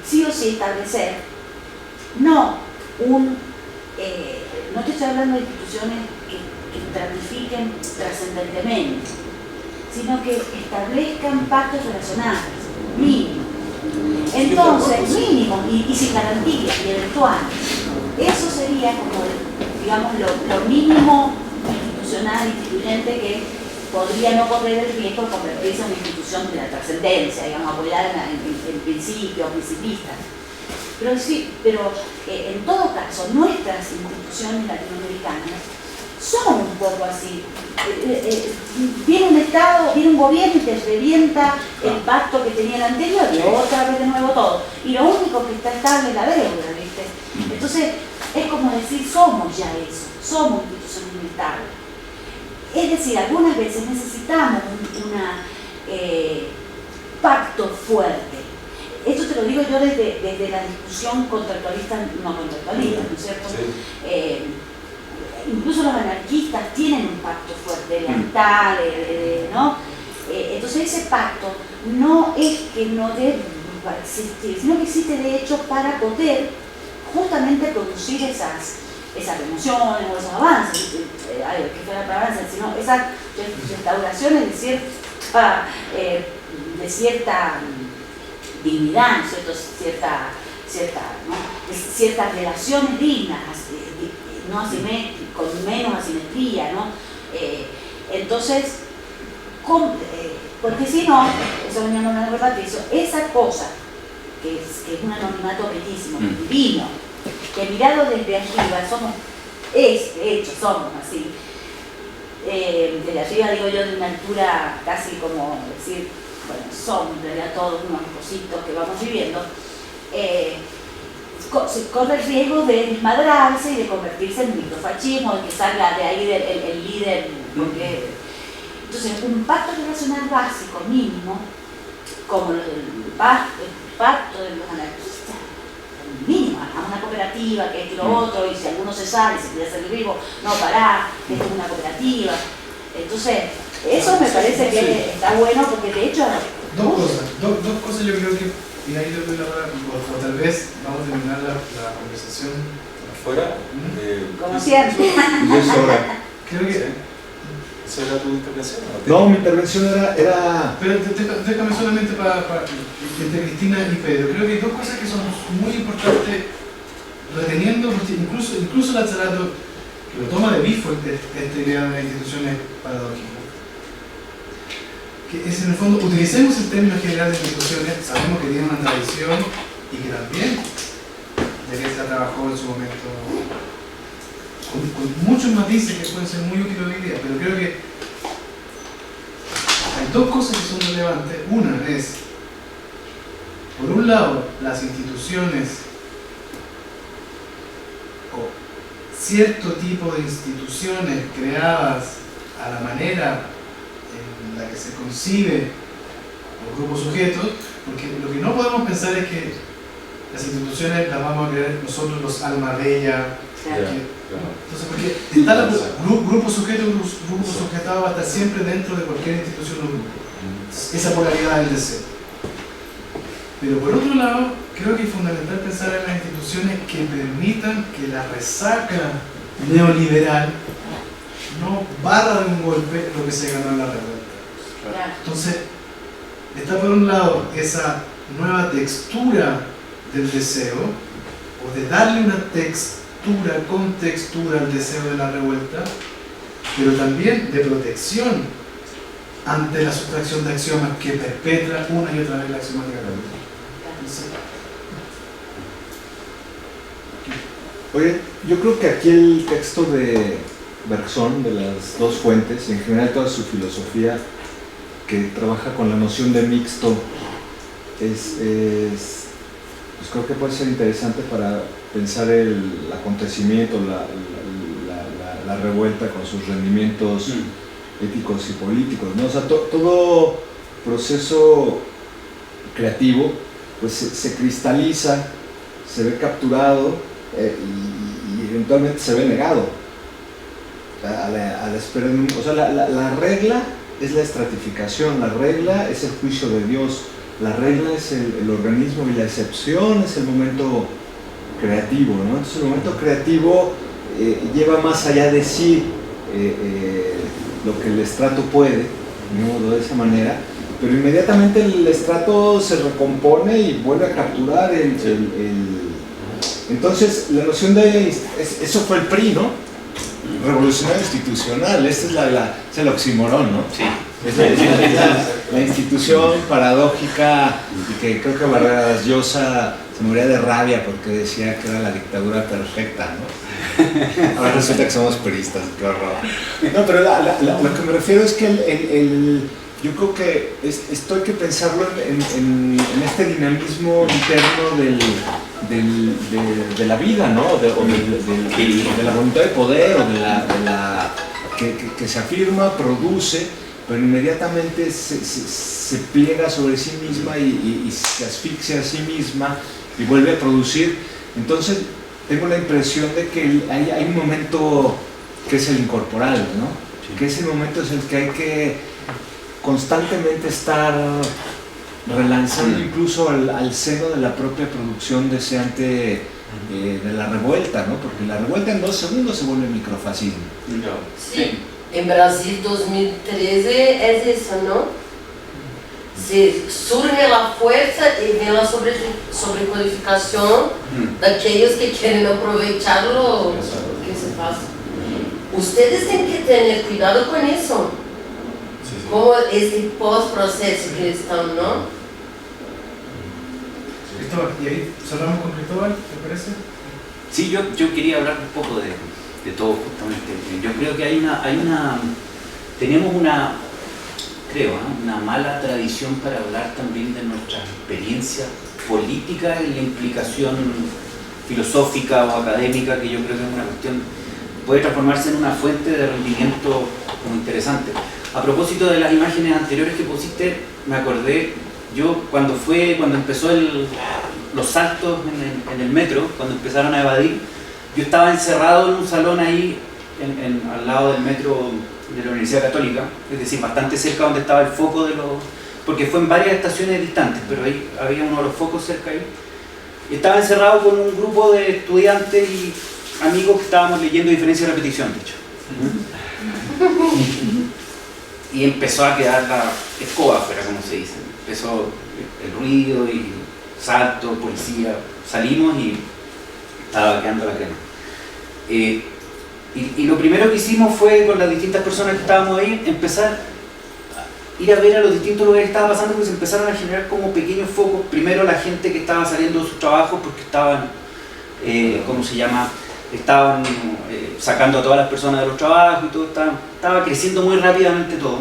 Speaker 9: sí o sí establecer no no te estoy hablando de instituciones que estratifiquen trascendentemente, sino que establezcan pactos relacionales, mínimos. Entonces, mínimos y sin garantías y eventuales. Eso sería como, digamos, lo mínimo institucional, instituyente que podría no correr el riesgo de convertirse en una institución de la trascendencia, digamos, apoyada en principios, principistas. Pero sí, en todo caso, nuestras instituciones latinoamericanas son un poco así. Viene un Estado, viene un gobierno y te revienta el pacto que tenía el anterior y otra vez de nuevo todo. Y lo único que está estable es la deuda, ¿viste? Entonces, es como decir, somos ya eso, somos instituciones inestables. Es decir, algunas veces necesitamos un pacto fuerte. Esto te lo digo yo desde la discusión contractualista, no contractualista, ¿no es cierto? Sí. Incluso los anarquistas tienen un pacto fuerte, lealtad, ¿no? Entonces ese pacto no es que no deba existir, sino que existe de hecho para poder justamente producir esas remociones o esos avances, que fuera para avances, sino esas restauraciones de cierta dignidad, ¿no es cierto? Ciertas relaciones dignas, no con menos asimetría, ¿no? Entonces, porque si no, eso venía a rebatir, esa cosa, que es un anonimato riquísimo, divino, que mirado desde arriba somos así, desde arriba digo yo de una altura casi como decir, bueno, somos en realidad todos unos cositos que vamos viviendo, corre el riesgo de desmadrarse y de convertirse en microfascismo, de que salga de ahí el líder, porque entonces un pacto relacional básico, mínimo, como el pacto de los anarquistas, mínimo, hagamos una cooperativa, que esto y lo otro, y si alguno se sale, se quiere hacer vivo, no, pará, esto es una cooperativa. Entonces, eso me parece que está bueno, porque de hecho...
Speaker 1: Dos cosas yo creo que, y ahí te doy la palabra, o tal vez vamos a terminar la conversación
Speaker 2: afuera.
Speaker 9: Como siempre.
Speaker 1: Creo que...
Speaker 2: ¿Esa era tu intervención?
Speaker 6: No, mi intervención era...
Speaker 1: Pero déjame solamente para entre Cristina y Pedro. Creo que hay dos cosas que son muy importantes, reteniendo, incluso Lazzarato, que lo toma de Bifo, esta idea de las instituciones paradójicas. Que es en el fondo, utilicemos el término general de instituciones, sabemos que tiene una tradición y que también Deleuze trabajó en su momento con muchos matices que pueden ser muy útiles hoy día, pero creo que hay dos cosas que son relevantes. Una es, por un lado, las instituciones o cierto tipo de instituciones creadas a la manera en la que se concibe los grupos sujetos, porque lo que no podemos pensar es que las instituciones las vamos a crear nosotros los alma bella. Entonces, porque está el grupo sujeto, grupo sujetado va a estar siempre dentro de cualquier institución o grupo. Esa polaridad del deseo. Pero por otro lado, creo que es fundamental pensar en las instituciones que permitan que la resaca neoliberal no barra de un golpe lo que se ganó en la revuelta. Entonces, está por un lado esa nueva textura del deseo, o de darle una contextura al deseo de la revuelta, pero también de protección ante la sustracción de axiomas que perpetra una y otra vez la axiomática revuelta.
Speaker 6: Oye, yo creo que aquí el texto de Bergson, de las dos fuentes, y en general toda su filosofía que trabaja con la noción de mixto, pues creo que puede ser interesante para pensar el acontecimiento, la revuelta con sus rendimientos éticos y políticos, ¿no? O sea, todo proceso creativo pues se cristaliza, se ve capturado y eventualmente se ve negado. O sea, la regla es la estratificación, la regla es el juicio de Dios, la regla es el organismo y la excepción es el momento creativo, ¿no? Entonces el momento creativo lleva más allá de sí lo que el estrato puede, de esa manera, pero inmediatamente el estrato se recompone y vuelve a capturar Entonces la noción de... Eso fue el PRI, ¿no? Revolucionario institucional, este es el oxímoron, ¿no?
Speaker 10: Sí.
Speaker 6: Es la institución paradójica y que creo que Vargas Llosa se moría de rabia porque decía que era la dictadura perfecta, ¿no? Ahora resulta que somos peristas, qué horror. No, pero lo que me refiero es que yo creo que esto hay que pensarlo en este dinamismo interno de la vida, ¿no? O de la voluntad de poder, o que se afirma, produce, pero inmediatamente se pliega sobre sí misma y se asfixia a sí misma y vuelve a producir. Entonces tengo la impresión de que hay un momento que es el incorporal, ¿no? Sí. Que ese momento es el que hay que constantemente estar relanzando incluso al seno de la propia producción deseante de la revuelta, ¿no? Porque la revuelta en 2 segundos se vuelve microfascismo.
Speaker 3: Sí, en Brasil 2013 es eso, ¿no? Surge la fuerza y viene la sobrecodificación de aquellos que quieren aprovechar lo que se pasa. Ustedes tienen que tener cuidado con eso. Como este post-proceso que están, ¿no?
Speaker 1: Cristóbal, y ahí cerramos con Cristóbal, ¿te parece?
Speaker 10: Sí, yo quería hablar un poco de todo justamente. Yo creo que tenemos una mala tradición para hablar también de nuestra experiencia política y la implicación filosófica o académica, que yo creo que es una cuestión, puede transformarse en una fuente de rendimiento muy interesante. A propósito de las imágenes anteriores que pusiste, me acordé, yo cuando empezó los saltos en el metro, cuando empezaron a evadir, yo estaba encerrado en un salón ahí, al lado del metro de la Universidad Católica, es decir, bastante cerca donde estaba el foco porque fue en varias estaciones distantes, pero ahí había uno de los focos cerca ahí. Y estaba encerrado con un grupo de estudiantes y amigos que estábamos leyendo Diferencia y Repetición, de hecho. Y empezó a quedar la escoba afuera, como se dice. Empezó el ruido y salto, policía. Salimos y estaba quedando la crema. Y lo primero que hicimos fue, con las distintas personas que estábamos ahí, empezar a ir a ver a los distintos lugares que estaba pasando, porque se empezaron a generar como pequeños focos. Primero la gente que estaba saliendo de sus trabajos porque estaban, estaban sacando a todas las personas de los trabajos y todo, estaba creciendo muy rápidamente todo.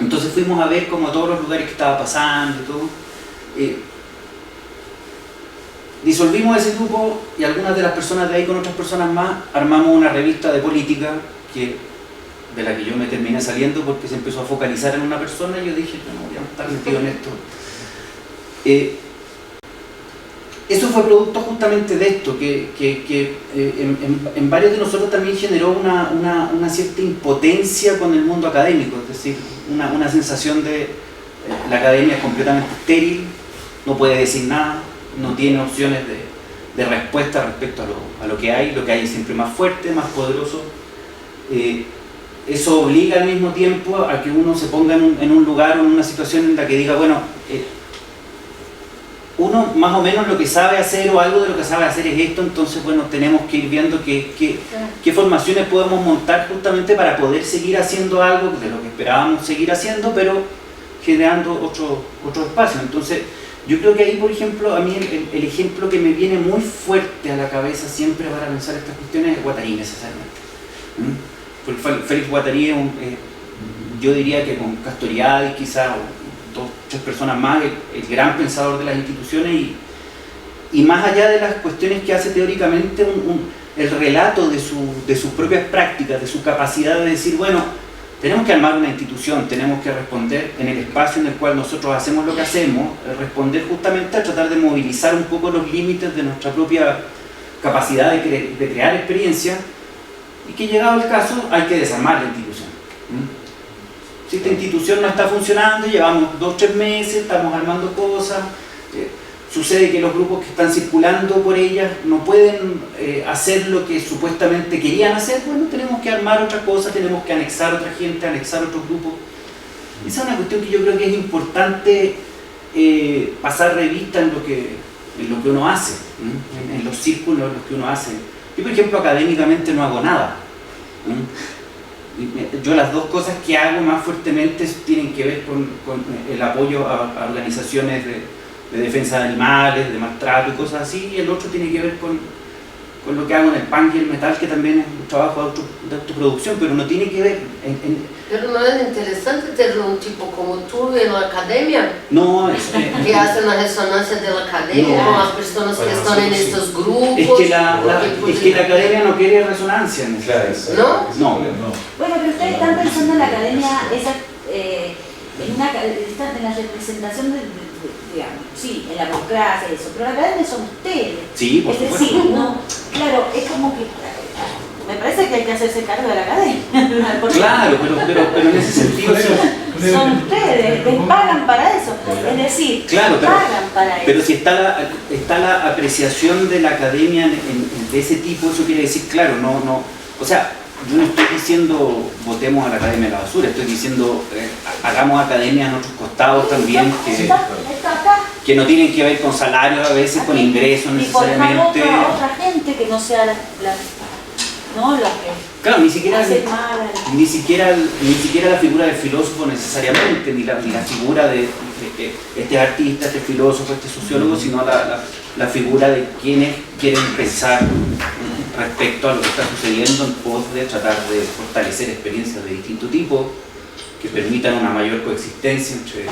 Speaker 10: Entonces fuimos a ver como todos los lugares que estaba pasando y todo. Disolvimos ese grupo y algunas de las personas de ahí con otras personas más armamos una revista de política de la que yo me terminé saliendo porque se empezó a focalizar en una persona y yo dije, no voy a estar metido en esto. Eso fue producto justamente de esto, que en varios de nosotros también generó una cierta impotencia con el mundo académico, es decir, una sensación de la academia es completamente estéril, no puede decir nada, no tiene opciones de respuesta respecto a lo que hay es siempre más fuerte, más poderoso. Eso obliga al mismo tiempo a que uno se ponga en un lugar o en una situación en la que diga, bueno, uno más o menos lo que sabe hacer o algo de lo que sabe hacer es esto, entonces bueno, tenemos que ir viendo qué formaciones podemos montar justamente para poder seguir haciendo algo de lo que esperábamos seguir haciendo, pero generando otro espacio. Entonces yo creo que ahí, por ejemplo, a mí el ejemplo que me viene muy fuerte a la cabeza siempre para pensar estas cuestiones es Guattari, necesariamente. Félix Guattari, yo diría que con Castoriadis quizás, o 2 o 3 personas más, el gran pensador de las instituciones y más allá de las cuestiones que hace teóricamente, el relato de sus propias prácticas, de su capacidad de decir, bueno, tenemos que armar una institución, tenemos que responder en el espacio en el cual nosotros hacemos lo que hacemos, responder justamente a tratar de movilizar un poco los límites de nuestra propia capacidad de crear experiencia, y que llegado el caso hay que desarmar la institución. Si esta institución no está funcionando, llevamos 2 o 3 meses, estamos armando cosas, sucede que los grupos que están circulando por ellas no pueden hacer lo que supuestamente querían hacer, bueno, tenemos que armar otra cosa, tenemos que anexar a otra gente, anexar a otros grupos. Esa es una cuestión que yo creo que es importante pasar revista en lo que uno hace, en los círculos en los que uno hace. Yo, por ejemplo, académicamente no hago nada. Yo las 2 cosas que hago más fuertemente tienen que ver con el apoyo a organizaciones de defensa de animales, de maltrato y cosas así, y el otro tiene que ver con lo que hago en el punk y el metal, que también es un trabajo de autoproducción, pero no tiene que ver
Speaker 3: Pero no es interesante tener un tipo como tú en la academia,
Speaker 10: No,
Speaker 3: que hace una resonancia de la academia con las personas que están en estos grupos.
Speaker 10: es que la academia no quiere resonancia en eso.
Speaker 2: Claro,
Speaker 3: ¿No?
Speaker 9: Bueno, pero ustedes están pensando en la academia, en la representación digamos, sí, en la democracia y eso, pero la academia son ustedes.
Speaker 10: Sí, por
Speaker 9: Es
Speaker 10: supuesto.
Speaker 9: decir, no, claro, es como que me parece que hay que hacerse cargo de la academia. Porque
Speaker 10: Claro, pero en ese sentido
Speaker 9: son ustedes, les pagan para eso. Es decir,
Speaker 10: Claro,
Speaker 9: pagan para eso.
Speaker 10: pero si está la apreciación de la academia de ese tipo, eso quiere decir, claro, o sea, yo no estoy diciendo votemos a la academia de la basura, estoy diciendo hagamos academia en otros costados también que no tienen que ver con salarios a veces, con ingresos necesariamente.
Speaker 9: Y formar otra gente que no sea la que
Speaker 10: Claro, ni siquiera la figura del filósofo necesariamente, ni la figura de este artista, este filósofo, este sociólogo, sino la figura de quienes quieren pensar respecto a lo que está sucediendo en pos de tratar de fortalecer experiencias de distinto tipo que permitan una mayor coexistencia entre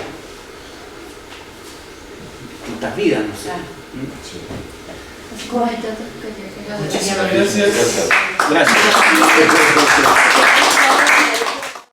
Speaker 10: distintas vidas, no sé.
Speaker 3: Muchísimas gracias.
Speaker 10: Gracias.